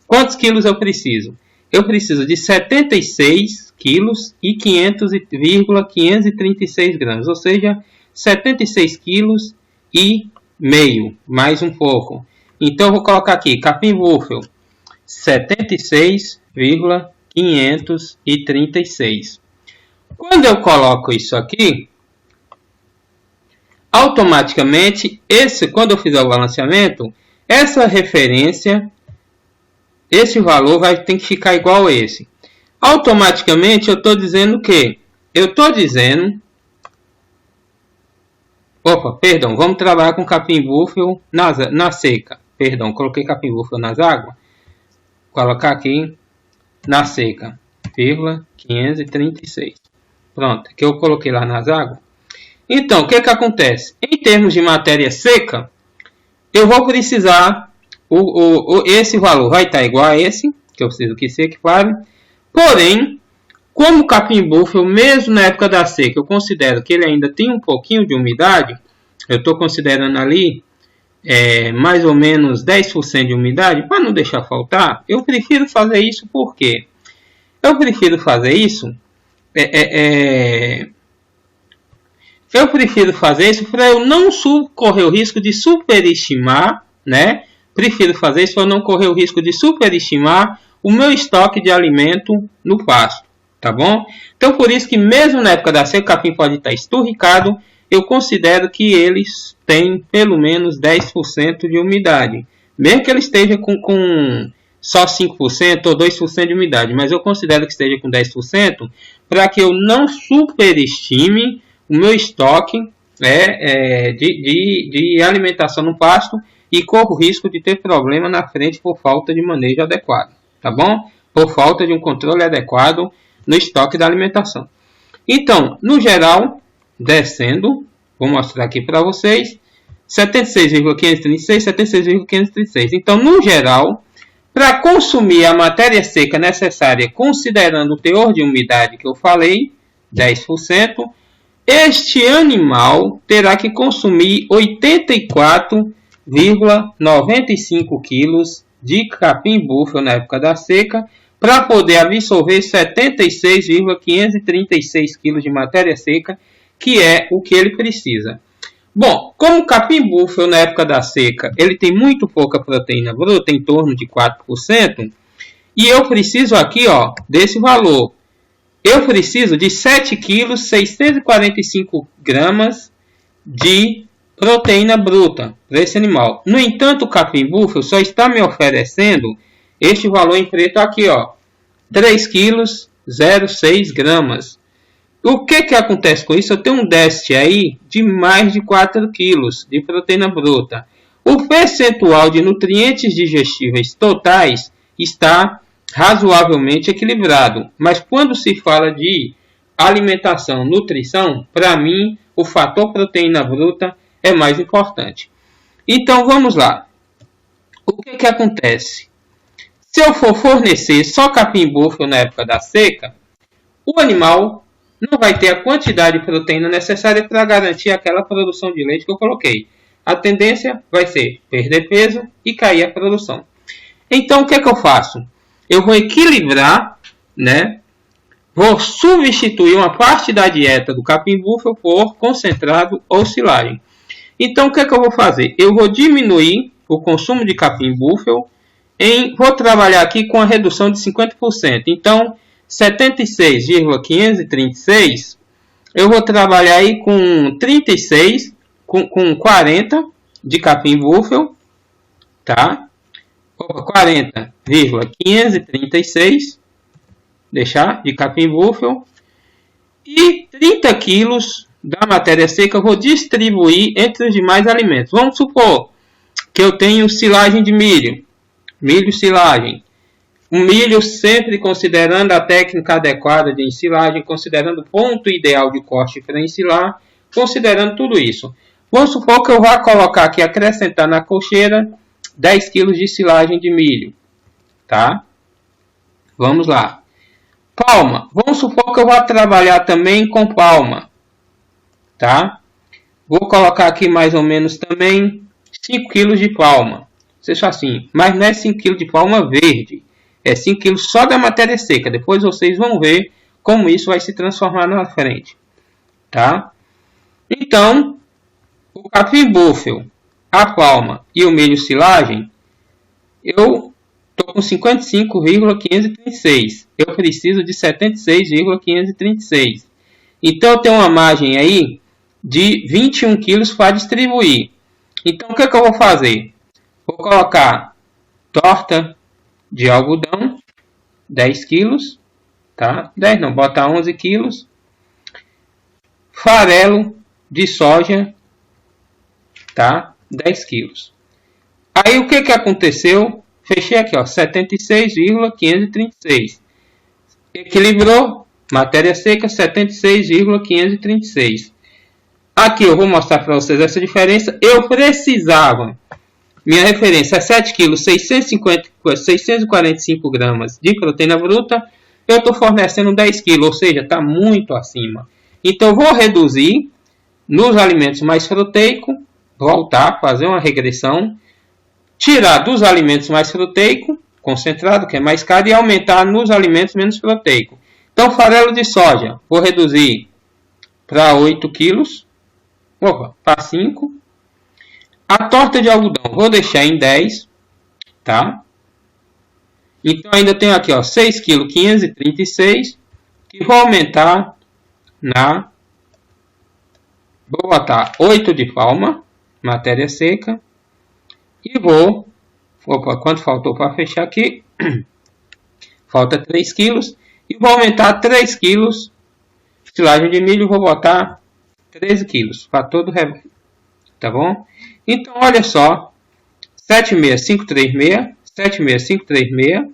Quantos quilos eu preciso? Eu preciso de 76 quilos e 500,536 gramas. Ou seja, 76 quilos e meio, mais um pouco. Então eu vou colocar aqui, capim-búfalo, 76,536. Quando eu coloco isso aqui, automaticamente, quando eu fizer o balanceamento, essa referência, esse valor tem que ficar igual a esse. Automaticamente eu estou dizendo o quê? Eu estou dizendo... Opa, perdão, vamos trabalhar com capim-búfalo na seca. Perdão, coloquei capim-búfalo nas águas. Vou colocar aqui na seca, 536. Pronto, que eu coloquei lá nas águas. Então, o que acontece? Em termos de matéria seca, eu vou precisar, esse valor vai estar igual a esse, que eu preciso que se equipare. Porém, como o capim-búfalo, mesmo na época da seca, eu considero que ele ainda tem um pouquinho de umidade, eu estou considerando ali mais ou menos 10% de umidade, para não deixar faltar, eu prefiro fazer isso por quê? Eu prefiro fazer isso... Eu prefiro fazer isso para eu não correr o risco de superestimar, né? Prefiro fazer isso para eu não correr o risco de superestimar o meu estoque de alimento no pasto, tá bom? Então, por isso que mesmo na época da seca, o capim pode estar esturricado, eu considero que eles têm pelo menos 10% de umidade. Mesmo que ele esteja com só 5% ou 2% de umidade, mas eu considero que esteja com 10% para que eu não superestime o meu estoque de alimentação no pasto e corro o risco de ter problema na frente por falta de manejo adequado, tá bom? Por falta de um controle adequado no estoque da alimentação. Então, no geral, descendo, vou mostrar aqui para vocês, 76,536, 76,536. Então, no geral, para consumir a matéria seca necessária, considerando o teor de umidade que eu falei, 10%, este animal terá que consumir 84,95 kg de capim-búfalo na época da seca para poder absorver 76,536 kg de matéria seca, que é o que ele precisa. Bom, como o capim-búfalo na época da seca ele tem muito pouca proteína bruta, em torno de 4%, e eu preciso aqui desse valor. Eu preciso de 7 kg 645 gramas de proteína bruta para esse animal. No entanto, o capim-búfalo só está me oferecendo este valor em preto aqui, 3 kg 0,6 gramas. O que acontece com isso? Eu tenho um déficit aí de mais de 4 kg de proteína bruta. O percentual de nutrientes digestíveis totais está razoavelmente equilibrado, mas quando se fala de alimentação, nutrição, para mim o fator proteína bruta é mais importante. Então vamos lá. O que acontece? Se eu for fornecer só capim búfalo na época da seca, o animal não vai ter a quantidade de proteína necessária para garantir aquela produção de leite que eu coloquei. A tendência vai ser perder peso e cair a produção. Então o que eu faço? Eu vou equilibrar, né? Vou substituir uma parte da dieta do capim búfalo por concentrado ou silagem. Então o que eu vou fazer? Eu vou diminuir o consumo de capim búfalo, vou trabalhar aqui com a redução de 50%. Então 76,536, eu vou trabalhar aí com 36, com 40 de capim búfalo, tá? 40,536, deixar de capim búfalo, e 30 quilos da matéria seca eu vou distribuir entre os demais alimentos. Vamos supor que eu tenho silagem de milho, silagem. O milho sempre considerando a técnica adequada de ensilagem, considerando o ponto ideal de corte para ensilar, considerando tudo isso. Vamos supor que eu vá colocar aqui, acrescentar na cocheira 10 kg de silagem de milho. Tá? Vamos lá. Palma. Vamos supor que eu vá trabalhar também com palma. Tá? Vou colocar aqui mais ou menos também 5 kg de palma. Seja assim, mas não é 5 kg de palma verde. É 5 kg só da matéria seca. Depois vocês vão ver como isso vai se transformar na frente. Tá? Então, o capim búfalo, a palma e o milho silagem, eu estou com 55,536. Eu preciso de 76,536. Então, eu tenho uma margem aí de 21 kg para distribuir. Então, o que eu vou fazer? Vou colocar torta de algodão, 10 kg, tá? 10 não, botar 11 kg. Farelo de soja, tá? 10 kg. Aí o que aconteceu? Fechei aqui, ó, 76,536. Equilibrou, matéria seca, 76,536. Aqui eu vou mostrar para vocês essa diferença. Eu precisava, minha referência é 7 kg, 645 gramas de proteína bruta. Eu estou fornecendo 10 kg, ou seja, está muito acima. Então eu vou reduzir nos alimentos mais proteicos, voltar, fazer uma regressão, tirar dos alimentos mais proteicos, concentrado, que é mais caro, e aumentar nos alimentos menos proteicos. Então, farelo de soja, vou reduzir para 8 kg, para 5. A torta de algodão, vou deixar em 10, tá? Então, ainda tenho aqui, ó, 6 kg, 536, que vou aumentar vou botar 8 de palma, matéria seca, e quanto faltou para fechar aqui? Falta 3 kg, e vou aumentar 3 kg, silagem de milho, vou botar 13 kg, para todo o rebanho, tá bom? Então, olha só, 76536, 76536,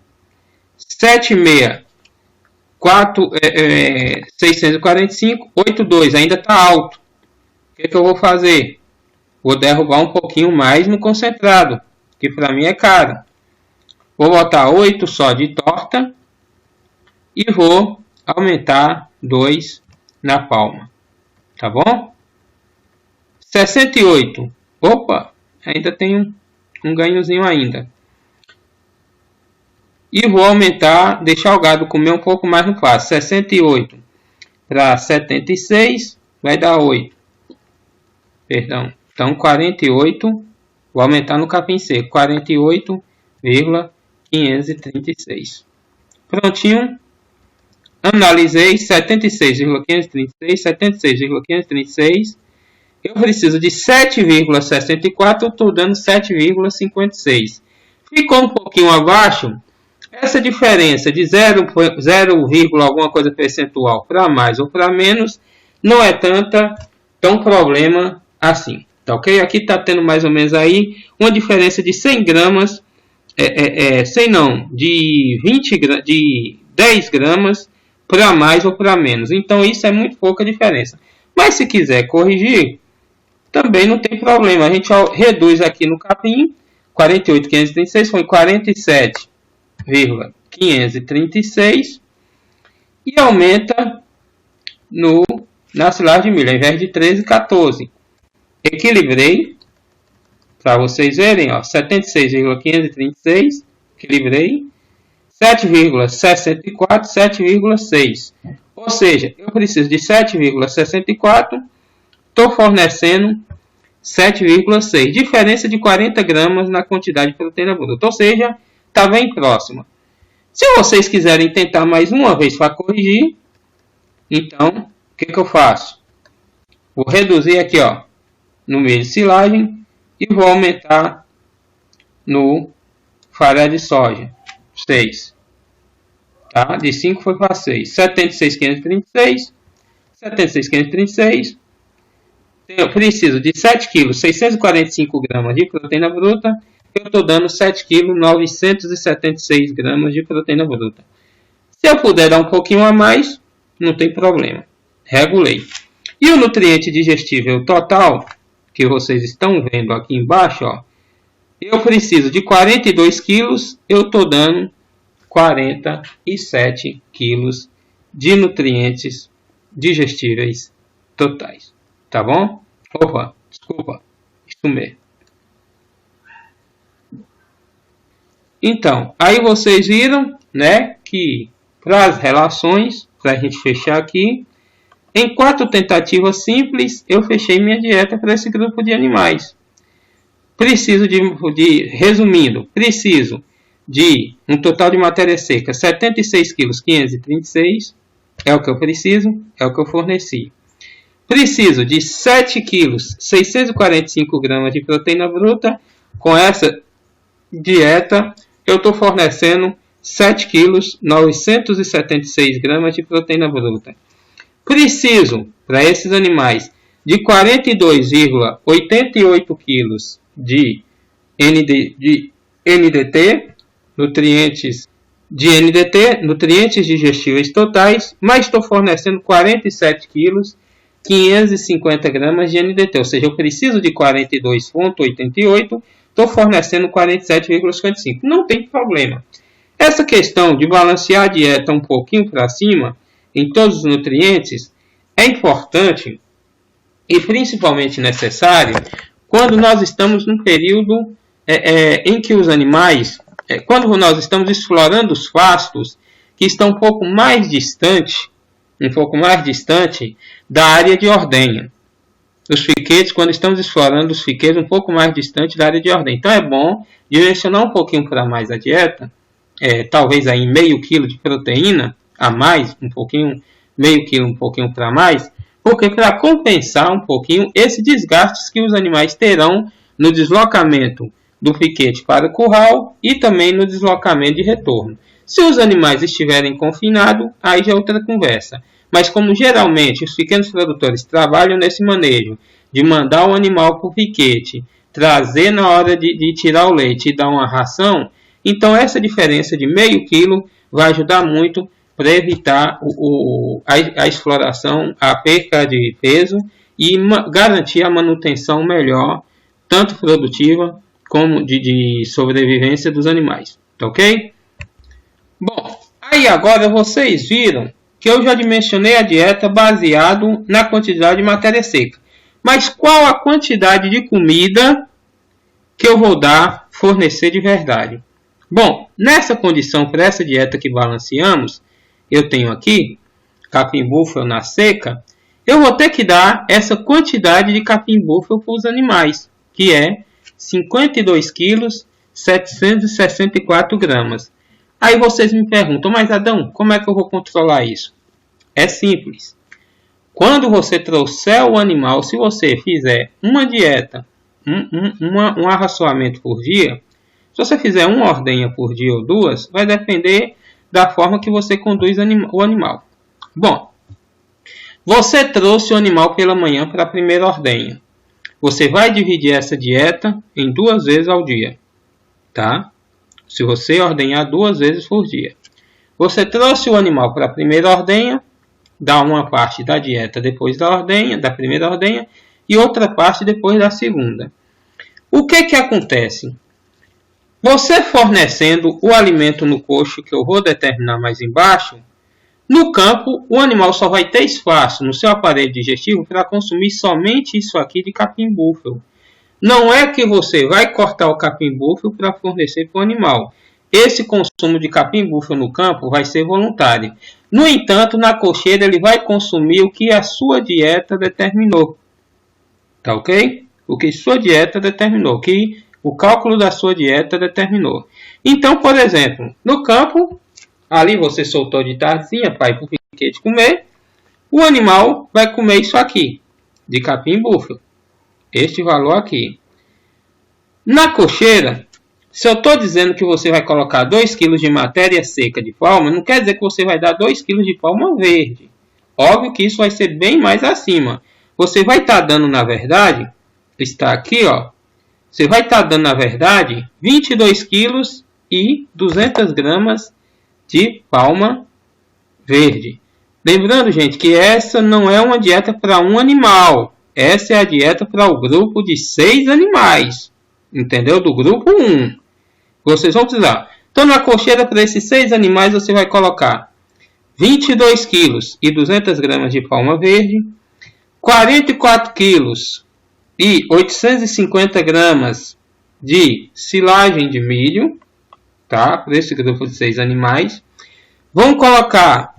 645, 82, ainda está alto. O que eu vou fazer? Vou derrubar um pouquinho mais no concentrado, que para mim é caro. Vou botar 8 só de torta e vou aumentar 2 na palma. Tá bom? 68. Opa, ainda tem um ganhozinho ainda. E vou aumentar, deixar o gado comer um pouco mais no pasto. 68 para 76 vai dar 8. Perdão. Então 48, vou aumentar no capim seco. 48,536. Prontinho. Analisei 76,536, 76,536. Eu preciso de 7,64, eu estou dando 7,56. Ficou um pouquinho abaixo. Essa diferença de 0, alguma coisa percentual para mais ou para menos não é tão problema assim. Tá ok? Aqui está tendo mais ou menos aí uma diferença de 100 gramas, de 10 gramas para mais ou para menos. Então isso é muito pouca diferença. Mas se quiser corrigir, também não tem problema. A gente reduz aqui no capim, 48.536 foi 47,536 e aumenta na silagem de milho, ao invés de 13, 14. Equilibrei, para vocês verem, ó, 76,536, equilibrei, 7,64, 7,6. Ou seja, eu preciso de 7,64, estou fornecendo 7,6. Diferença de 40 gramas na quantidade de proteína bruta. Ou seja, está bem próxima. Se vocês quiserem tentar mais uma vez para corrigir, então, o que eu faço? Vou reduzir aqui, ó, no meio de silagem e vou aumentar no farelo de soja. 6. Tá? De 5 foi para 6. 76.536. 76.536. Eu preciso de 7 kg, 645 gramas de proteína bruta. Eu estou dando 7 kg, 976 gramas de proteína bruta. Se eu puder dar um pouquinho a mais, não tem problema. Regulei. E o nutriente digestível total, que vocês estão vendo aqui embaixo, ó, eu preciso de 42 quilos, eu estou dando 47 quilos de nutrientes digestíveis totais. Tá bom? Opa, desculpa. Isso mesmo. Então, aí vocês viram, né, que para as relações, para a gente fechar aqui, em 4 tentativas simples, eu fechei minha dieta para esse grupo de animais. Preciso resumindo, preciso de um total de matéria seca, 76 kg 536, é o que eu preciso, é o que eu forneci. Preciso de 7 kg 645 gramas de proteína bruta. Com essa dieta, eu estou fornecendo 7 kg 976 gramas de proteína bruta. Preciso, para esses animais, de 42,88 kg de NDT, nutrientes digestíveis totais, mas estou fornecendo 47 kg 550 gramas de NDT, ou seja, eu preciso de 42,88, estou fornecendo 47,55. Não tem problema. Essa questão de balancear a dieta um pouquinho para cima, em todos os nutrientes, é importante e principalmente necessário quando nós estamos num período em que os animais, quando nós estamos explorando os pastos que estão um pouco mais distante da área de ordenha. Os fiquetes, quando estamos explorando os fiquetes um pouco mais distante da área de ordenha. Então é bom direcionar um pouquinho para mais a dieta, talvez aí meio quilo de proteína a mais, meio quilo um pouquinho para mais, porque para compensar um pouquinho esses desgastes que os animais terão no deslocamento do piquete para o curral e também no deslocamento de retorno. Se os animais estiverem confinados, aí já é outra conversa. Mas como geralmente os pequenos produtores trabalham nesse manejo de mandar o animal para o piquete, trazer na hora de tirar o leite e dar uma ração, então essa diferença de meio quilo vai ajudar muito para evitar a exploração, a perca de peso e garantir a manutenção melhor, tanto produtiva como de sobrevivência dos animais. Tá ok? Bom, aí agora vocês viram que eu já dimensionei a dieta baseado na quantidade de matéria seca. Mas qual a quantidade de comida que eu vou fornecer de verdade? Bom, nessa condição, para essa dieta que balanceamos, eu tenho aqui capim búfalo na seca, eu vou ter que dar essa quantidade de capim búfalo para os animais, que é 52 kg 764 gramas. Aí vocês me perguntam, mas Adão, como é que eu vou controlar isso? É simples. Quando você trouxer o animal, se você fizer uma dieta, um arraçoamento por dia, se você fizer uma ordenha por dia ou duas, vai depender da forma que você conduz o animal. Bom, você trouxe o animal pela manhã para a primeira ordenha. Você vai dividir essa dieta em 2 vezes ao dia, tá? Se você ordenhar 2 vezes por dia. Você trouxe o animal para a primeira ordenha, dá uma parte da dieta depois da primeira ordenha, e outra parte depois da segunda. O que acontece? Você fornecendo o alimento no coxo, que eu vou determinar mais embaixo, no campo o animal só vai ter espaço no seu aparelho digestivo para consumir somente isso aqui de capim-búfalo. Não é que você vai cortar o capim-búfalo para fornecer para o animal. Esse consumo de capim-búfalo no campo vai ser voluntário. No entanto, na cocheira ele vai consumir o que a sua dieta determinou. Tá ok? O que sua dieta determinou, o que o cálculo da sua dieta determinou. Então, por exemplo, no campo, ali você soltou de tardezinha para ir para o piquete comer, o animal vai comer isso aqui, de capim-búfalo. Este valor aqui. Na cocheira, se eu estou dizendo que você vai colocar 2 kg de matéria seca de palma, não quer dizer que você vai dar 2 kg de palma verde. Óbvio que isso vai ser bem mais acima. Você vai estar dando, na verdade, está aqui, ó. Você vai estar dando, na verdade, 22 kg e 200 gramas de palma verde. Lembrando, gente, que essa não é uma dieta para um animal. Essa é a dieta para o grupo de 6 animais. Entendeu? Do grupo 1. Vocês vão precisar. Então, na cocheira para esses 6 animais, você vai colocar 22 kg e 200 gramas de palma verde, 44 kg e 850 gramas de silagem de milho, tá? Para esse grupo de 6 animais. Vão colocar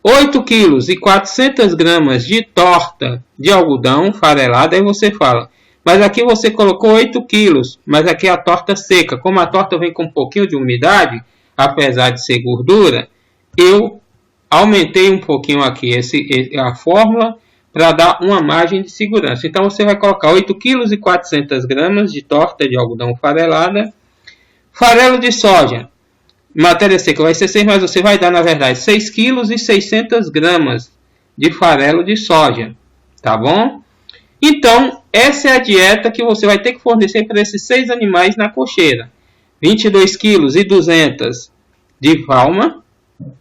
8 kg e 400 gramas de torta de algodão farelada. Aí você fala, mas aqui você colocou 8 kg, mas aqui é a torta seca. Como a torta vem com um pouquinho de umidade, apesar de ser gordura, eu aumentei um pouquinho aqui a fórmula para dar uma margem de segurança. Então você vai colocar 8 kg e 400 gramas de torta de algodão farelada. Farelo de soja, matéria seca vai ser 6, mas você vai dar, na verdade, 6 kg e 600 gramas de farelo de soja. Tá bom? Então, essa é a dieta que você vai ter que fornecer para esses 6 animais na cocheira. 22 kg e 200 de palma,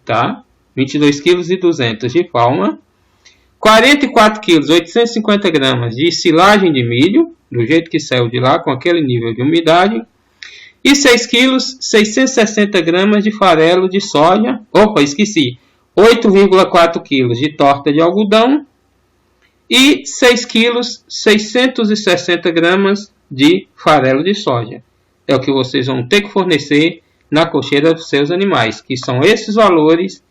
tá? 22 kg e 200 de palma. 44 kg, 850 gramas de silagem de milho, do jeito que saiu de lá, com aquele nível de umidade. E 6 kg, 660 gramas de farelo de soja. Opa, esqueci. 8,4 kg de torta de algodão. E 6 kg, 660 gramas de farelo de soja. É o que vocês vão ter que fornecer na cocheira dos seus animais, que são esses valores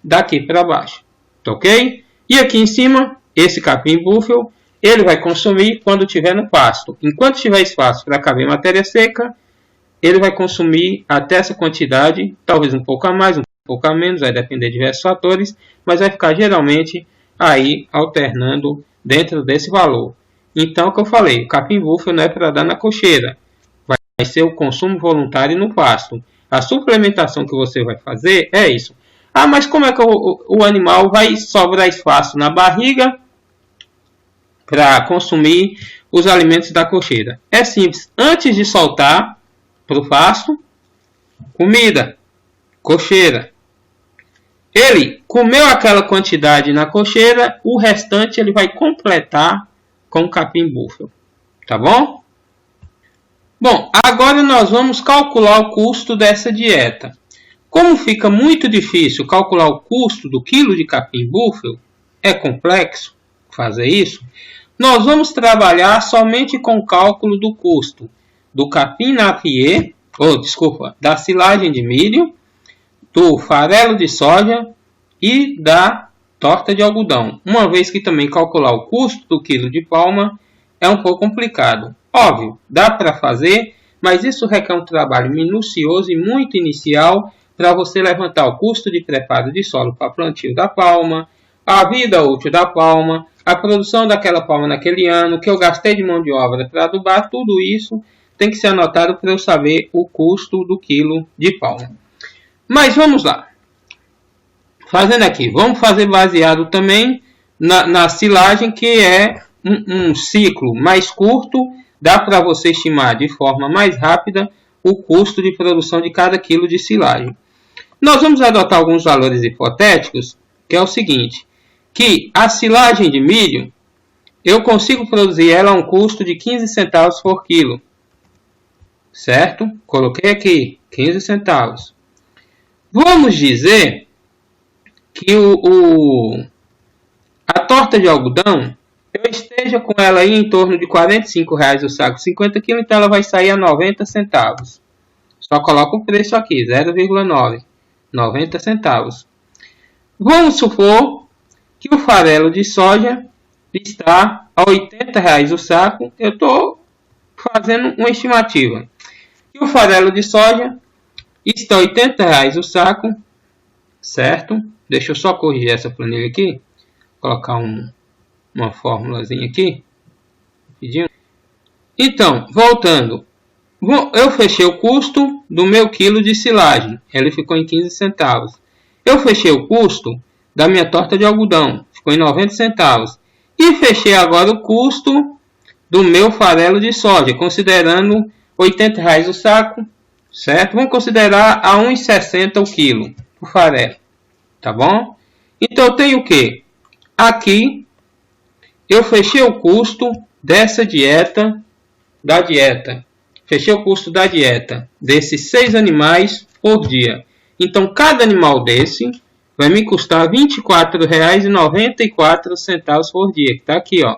daqui para baixo. Tá ok? E aqui em cima, esse capim-búfalo, ele vai consumir quando estiver no pasto. Enquanto tiver espaço para caber matéria seca, ele vai consumir até essa quantidade, talvez um pouco a mais, um pouco a menos, vai depender de diversos fatores, mas vai ficar geralmente aí alternando dentro desse valor. Então, o que eu falei, o capim-búfalo não é para dar na cocheira, vai ser o consumo voluntário no pasto. A suplementação que você vai fazer é isso. Ah, mas como é que o animal vai sobrar espaço na barriga para consumir os alimentos da cocheira? É simples. Antes de soltar para o pasto, comida, cocheira. Ele comeu aquela quantidade na cocheira, o restante ele vai completar com o capim-búfalo. Tá bom? Bom, agora nós vamos calcular o custo dessa dieta. Como fica muito difícil calcular o custo do quilo de capim-búfalo, é complexo fazer isso, nós vamos trabalhar somente com o cálculo do custo do capim napier, da silagem de milho, do farelo de soja e da torta de algodão. Uma vez que também calcular o custo do quilo de palma é um pouco complicado. Óbvio, dá para fazer, mas isso requer um trabalho minucioso e muito inicial para você levantar o custo de preparo de solo para plantio da palma, a vida útil da palma, a produção daquela palma naquele ano, que eu gastei de mão de obra para adubar, tudo isso tem que ser anotado para eu saber o custo do quilo de palma. Mas vamos lá. Fazendo aqui, vamos fazer baseado também na silagem, que é um ciclo mais curto, dá para você estimar de forma mais rápida o custo de produção de cada quilo de silagem. Nós vamos adotar alguns valores hipotéticos, que é o seguinte, que a silagem de milho, eu consigo produzir ela a um custo de 15 centavos por quilo. Certo? Coloquei aqui 15 centavos. Vamos dizer que a torta de algodão, eu esteja com ela aí em torno de R$ 45 o saco, 50 kg, então ela vai sair a 90 centavos. Só coloco o preço aqui, 0,9, 90 centavos. Vamos supor que o farelo de soja está a R$ 80 o saco. Eu estou fazendo uma estimativa. E o farelo de soja está a R$ 80 o saco, certo? Deixa eu só corrigir essa planilha aqui. Colocar uma formulazinha aqui. Então, voltando. Eu fechei o custo do meu quilo de silagem. Ele ficou em 15 centavos. Eu fechei o custo da minha torta de algodão. Ficou em 90 centavos. E fechei agora o custo do meu farelo de soja, considerando R$ 80 o saco, certo? Vamos considerar a R$ 1,60 o quilo o farelo, tá bom? Então eu tenho o que? Aqui eu fechei o custo dessa dieta, Fechei o custo da dieta desses 6 animais por dia. Então cada animal desse vai me custar R$ 24,94 por dia. Que está aqui, ó.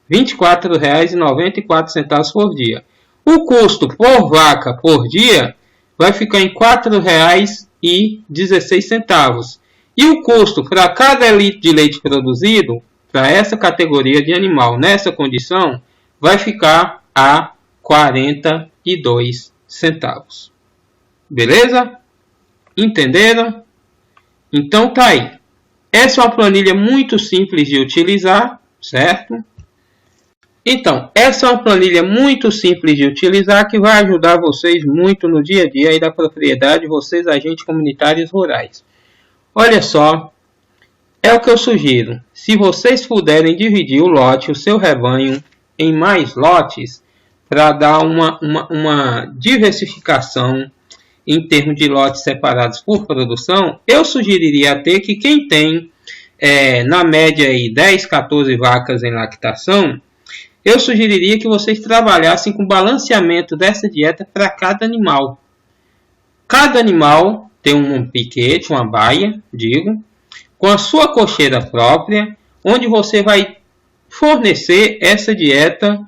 R$ 24,94 por dia. O custo por vaca por dia vai ficar em R$ 4,16. E o custo para cada litro de leite produzido, para essa categoria de animal, nessa condição, vai ficar a 42 centavos. Beleza? Entenderam? Então tá aí. Essa é uma planilha muito simples de utilizar, certo? Então, essa é uma planilha muito simples de utilizar que vai ajudar vocês muito no dia a dia aí da propriedade, vocês agentes comunitários rurais. Olha só, é o que eu sugiro. Se vocês puderem dividir o lote, o seu rebanho, em mais lotes, para dar uma diversificação em termos de lotes separados por produção, eu sugeriria até que quem tem, na média, aí, 10, 14 vacas em lactação, eu sugeriria que vocês trabalhassem com balanceamento dessa dieta para cada animal. Cada animal tem um piquete, uma baia, com a sua cocheira própria, onde você vai fornecer essa dieta,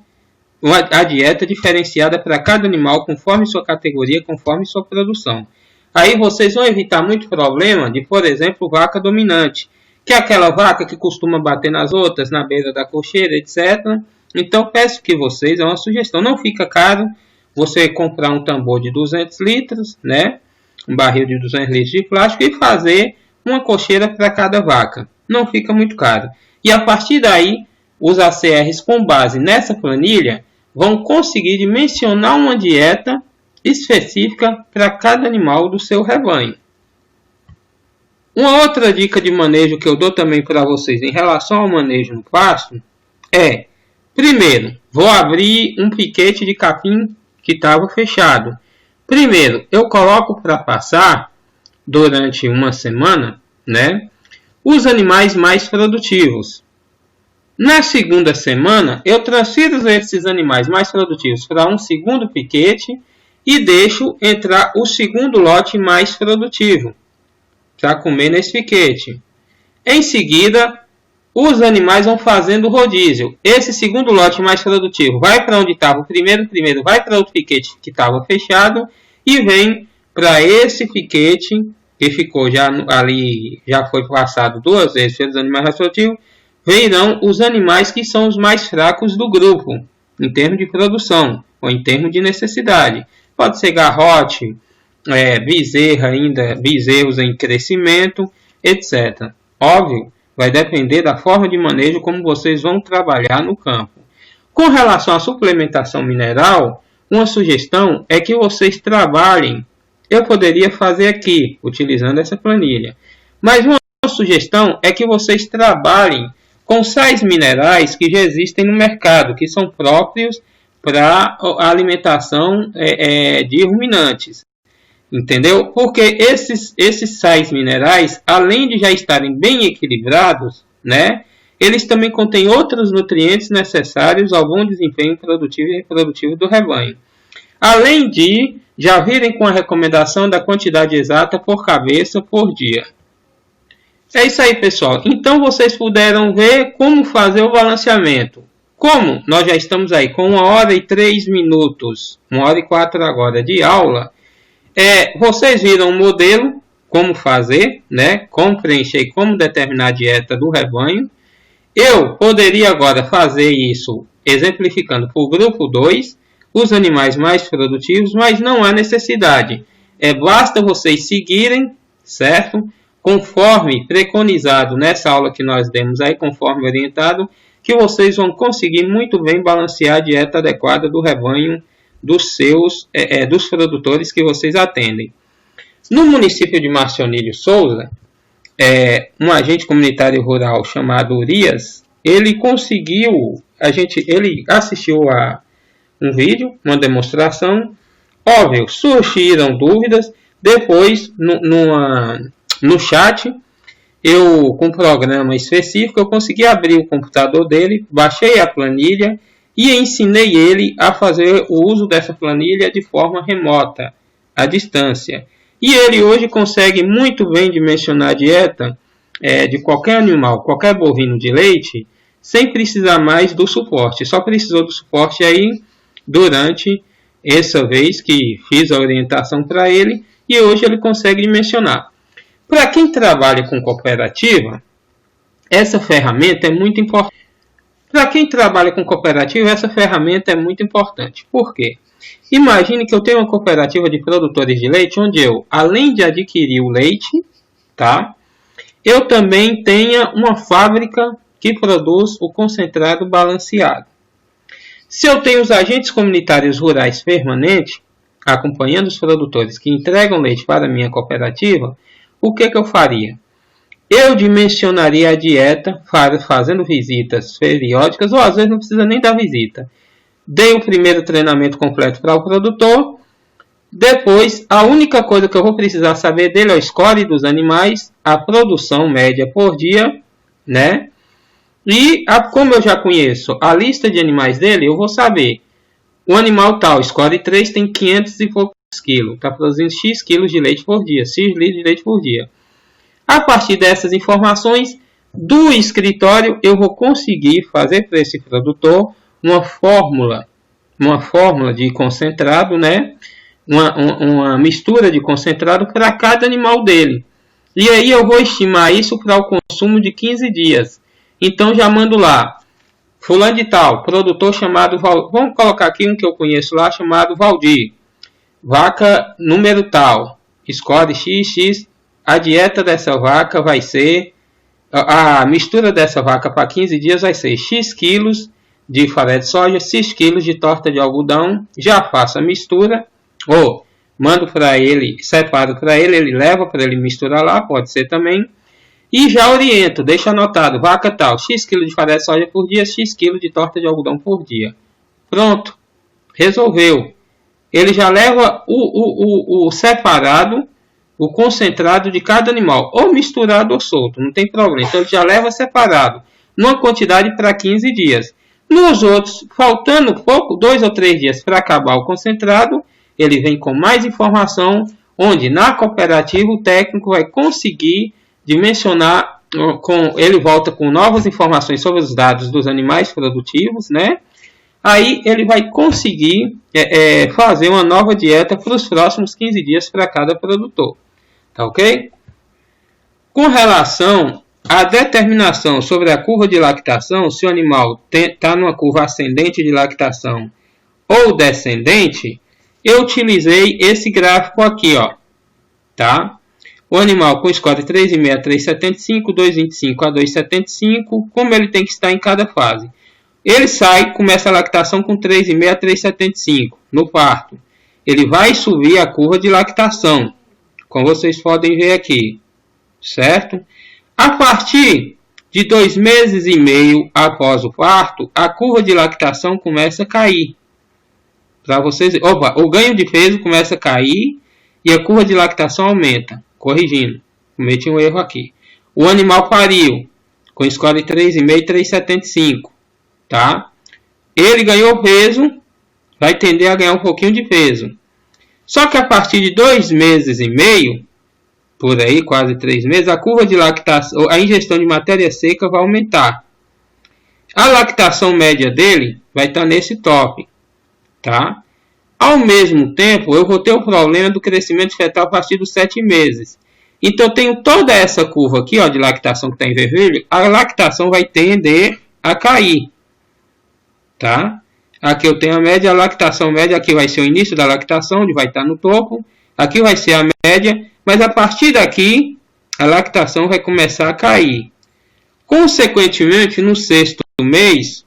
a dieta diferenciada para cada animal, conforme sua categoria, conforme sua produção. Aí vocês vão evitar muito problema de, por exemplo, vaca dominante, que é aquela vaca que costuma bater nas outras, na beira da cocheira, etc. Então peço que vocês, é uma sugestão, não fica caro você comprar um tambor de 200 litros, né? Um barril de 200 litros de plástico e fazer uma cocheira para cada vaca. Não fica muito caro. E a partir daí, os ACRs com base nessa planilha vão conseguir dimensionar uma dieta específica para cada animal do seu rebanho. Uma outra dica de manejo que eu dou também para vocês em relação ao manejo no pasto é: primeiro, vou abrir um piquete de capim que estava fechado. Primeiro, eu coloco para passar durante uma semana, né, os animais mais produtivos. Na segunda semana, eu transfiro esses animais mais produtivos para um segundo piquete e deixo entrar o segundo lote mais produtivo para comer nesse piquete. Em seguida, os animais vão fazendo rodízio. Esse segundo lote mais produtivo vai para onde estava o primeiro vai para outro piquete que estava fechado e vem para esse piquete que ficou já ali, já foi passado 2 vezes pelos animais mais produtivos. Virão os animais que são os mais fracos do grupo, em termos de produção ou em termos de necessidade. Pode ser garrote, bezerros em crescimento, etc. Óbvio, vai depender da forma de manejo como vocês vão trabalhar no campo. Com relação à suplementação mineral, uma sugestão é que vocês trabalhem. Eu poderia fazer aqui, utilizando essa planilha. Mas uma sugestão é que vocês trabalhem com sais minerais que já existem no mercado, que são próprios para a alimentação de ruminantes. Entendeu? Porque esses sais minerais, além de já estarem bem equilibrados, né, eles também contêm outros nutrientes necessários ao bom desempenho produtivo e reprodutivo do rebanho. Além de já virem com a recomendação da quantidade exata por cabeça por dia. É isso aí, pessoal. Então vocês puderam ver como fazer o balanceamento. Como nós já estamos aí com 1 hora e 3 minutos, 1 hora e 4 agora de aula, vocês viram o modelo, como fazer, né? Como preencher e como determinar a dieta do rebanho. Eu poderia agora fazer isso exemplificando para o grupo 2, os animais mais produtivos, mas não há necessidade. Basta vocês seguirem, certo? Conforme preconizado nessa aula que nós demos aí, conforme orientado, que vocês vão conseguir muito bem balancear a dieta adequada do rebanho dos produtores que vocês atendem. No município de Marcionílio Souza, um agente comunitário rural chamado Urias, ele assistiu a um vídeo, uma demonstração. Óbvio, surgiram dúvidas. Depois, no chat, com um programa específico, eu consegui abrir o computador dele, baixei a planilha e ensinei ele a fazer o uso dessa planilha de forma remota, à distância. E ele hoje consegue muito bem dimensionar a dieta de qualquer animal, qualquer bovino de leite, sem precisar mais do suporte. Só precisou do suporte aí durante essa vez que fiz a orientação para ele, e hoje ele consegue dimensionar. Para quem trabalha com cooperativa, essa ferramenta é muito importante. Por quê? Imagine que eu tenho uma cooperativa de produtores de leite, onde eu, além de adquirir o leite, tá? Eu também tenha uma fábrica que produz o concentrado balanceado. Se eu tenho os agentes comunitários rurais permanentes, acompanhando os produtores que entregam leite para a minha cooperativa, o que eu faria? Eu dimensionaria a dieta, fazendo visitas periódicas, ou às vezes não precisa nem da visita. Dei o primeiro treinamento completo para o produtor. Depois, a única coisa que eu vou precisar saber dele é o score dos animais, a produção média por dia, né? E como eu já conheço a lista de animais dele, eu vou saber. O animal tal, score 3, tem 500 e poucos quilos. Está produzindo X quilos de leite por dia, X litros de leite por dia. A partir dessas informações do escritório, eu vou conseguir fazer para esse produtor uma fórmula de concentrado, né? Uma mistura de concentrado para cada animal dele. E aí eu vou estimar isso para o consumo de 15 dias. Então já mando lá, fulano de tal, produtor chamado, vamos colocar aqui um que eu conheço lá, chamado Valdir. Vaca número tal, score XX, a dieta dessa vaca vai ser, a mistura dessa vaca para 15 dias vai ser X quilos de farelo de soja, X quilos de torta de algodão. Já faço a mistura, ou mando para ele, separo para ele, ele leva para ele misturar lá, pode ser também. E já oriento, deixa anotado, vaca tal, X quilos de farelo de soja por dia, X quilos de torta de algodão por dia. Pronto, resolveu. Ele já leva o separado, o concentrado de cada animal, ou misturado ou solto, não tem problema. Então ele já leva separado, numa quantidade para 15 dias. Nos outros, faltando pouco, 2 ou 3 dias para acabar o concentrado, ele vem com mais informação, onde na cooperativa o técnico vai conseguir dimensionar, ele volta com novas informações sobre os dados dos animais produtivos, né? Aí ele vai conseguir fazer uma nova dieta para os próximos 15 dias para cada produtor. Tá ok? Com relação à determinação sobre a curva de lactação, se o animal está numa curva ascendente de lactação ou descendente, eu utilizei esse gráfico aqui, ó, tá? O animal com score 3,5 a 3,75, 2,25 a 2,75, como ele tem que estar em cada fase. Ele começa a lactação com 3,5 a 3,75 no parto. Ele vai subir a curva de lactação, como vocês podem ver aqui, certo? A partir de 2 meses e meio após o parto, a curva de lactação começa a cair. Para vocês, o ganho de peso começa a cair e a curva de lactação aumenta. Corrigindo, cometi um erro aqui. O animal pariu, com score 3,5 e 3,75, tá? Ele ganhou peso, vai tender a ganhar um pouquinho de peso. Só que a partir de 2 meses e meio, por aí, quase 3 meses, a curva de lactação, a ingestão de matéria seca vai aumentar. A lactação média dele vai estar nesse top, tá? Ao mesmo tempo, eu vou ter o problema do crescimento fetal a partir dos 7 meses. Então, eu tenho toda essa curva aqui, ó, de lactação que está em vermelho. A lactação vai tender a cair, tá? Aqui eu tenho a média, a lactação média. Aqui vai ser o início da lactação, onde vai estar no topo. Aqui vai ser a média, mas a partir daqui, a lactação vai começar a cair. Consequentemente, no 6º mês,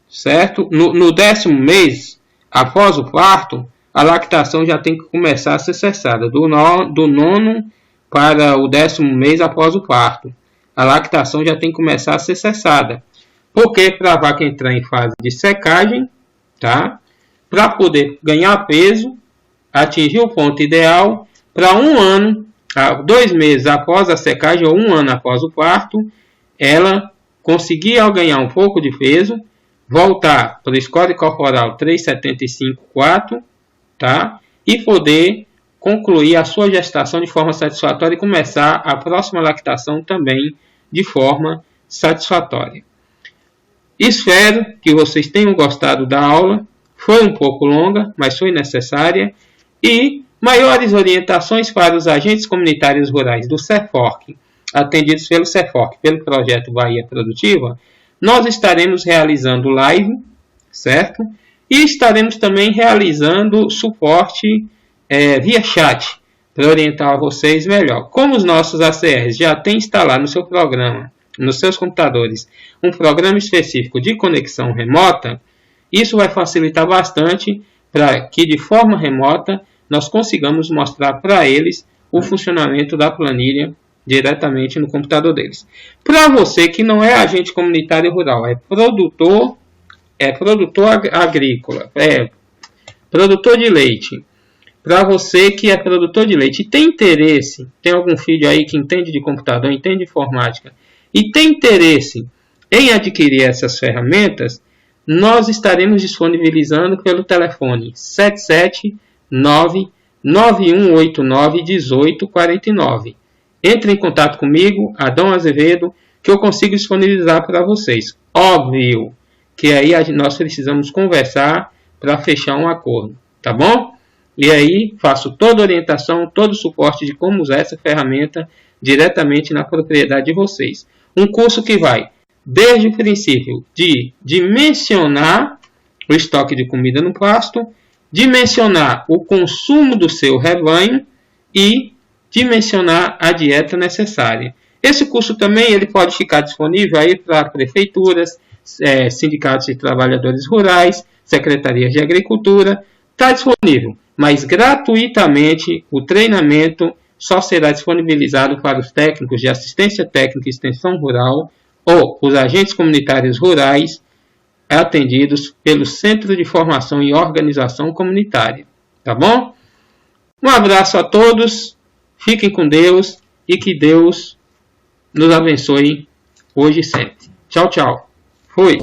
certo? No 10º mês, após o parto, a lactação já tem que começar a ser cessada. Do 9º para o 10º mês após o parto, a lactação já tem que começar a ser cessada. Porque para a vaca entrar em fase de secagem, tá? Para poder ganhar peso, atingir o ponto ideal, para 1 ano, 2 meses após a secagem ou 1 ano após o parto, ela conseguir, ao ganhar um pouco de peso, voltar para o score corporal 3,75,4, tá? E poder concluir a sua gestação de forma satisfatória e começar a próxima lactação também de forma satisfatória. Espero que vocês tenham gostado da aula. Foi um pouco longa, mas foi necessária. E maiores orientações para os agentes comunitários rurais do CEFORC, atendidos pelo CEFORC, pelo projeto Bahia Produtiva, nós estaremos realizando live, certo? E estaremos também realizando suporte via chat, para orientar vocês melhor. Como os nossos ACRs já têm instalado no seu programa, nos seus computadores, um programa específico de conexão remota, isso vai facilitar bastante para que de forma remota nós consigamos mostrar para eles o funcionamento da planilha diretamente no computador deles. Para você que não é agente comunitário rural, é produtor agrícola, produtor de leite. Para você que é produtor de leite e tem interesse, tem algum filho aí que entende de computador, entende de informática, e tem interesse em adquirir essas ferramentas, nós estaremos disponibilizando pelo telefone 779-9189-1849. Entre em contato comigo, Adão Azevedo, que eu consigo disponibilizar para vocês. Óbvio que aí nós precisamos conversar para fechar um acordo, tá bom? E aí faço toda a orientação, todo o suporte de como usar essa ferramenta diretamente na propriedade de vocês. Um curso que vai desde o princípio de dimensionar o estoque de comida no pasto, dimensionar o consumo do seu rebanho e dimensionar a dieta necessária. Esse curso também ele pode ficar disponível aí para prefeituras, sindicatos de trabalhadores rurais, secretarias de agricultura. Está disponível, mas gratuitamente o treinamento só será disponibilizado para os técnicos de assistência técnica e extensão rural ou os agentes comunitários rurais atendidos pelo Centro de Formação e Organização Comunitária. Tá bom? Um abraço a todos, fiquem com Deus e que Deus nos abençoe hoje e sempre. Tchau, tchau. Fui.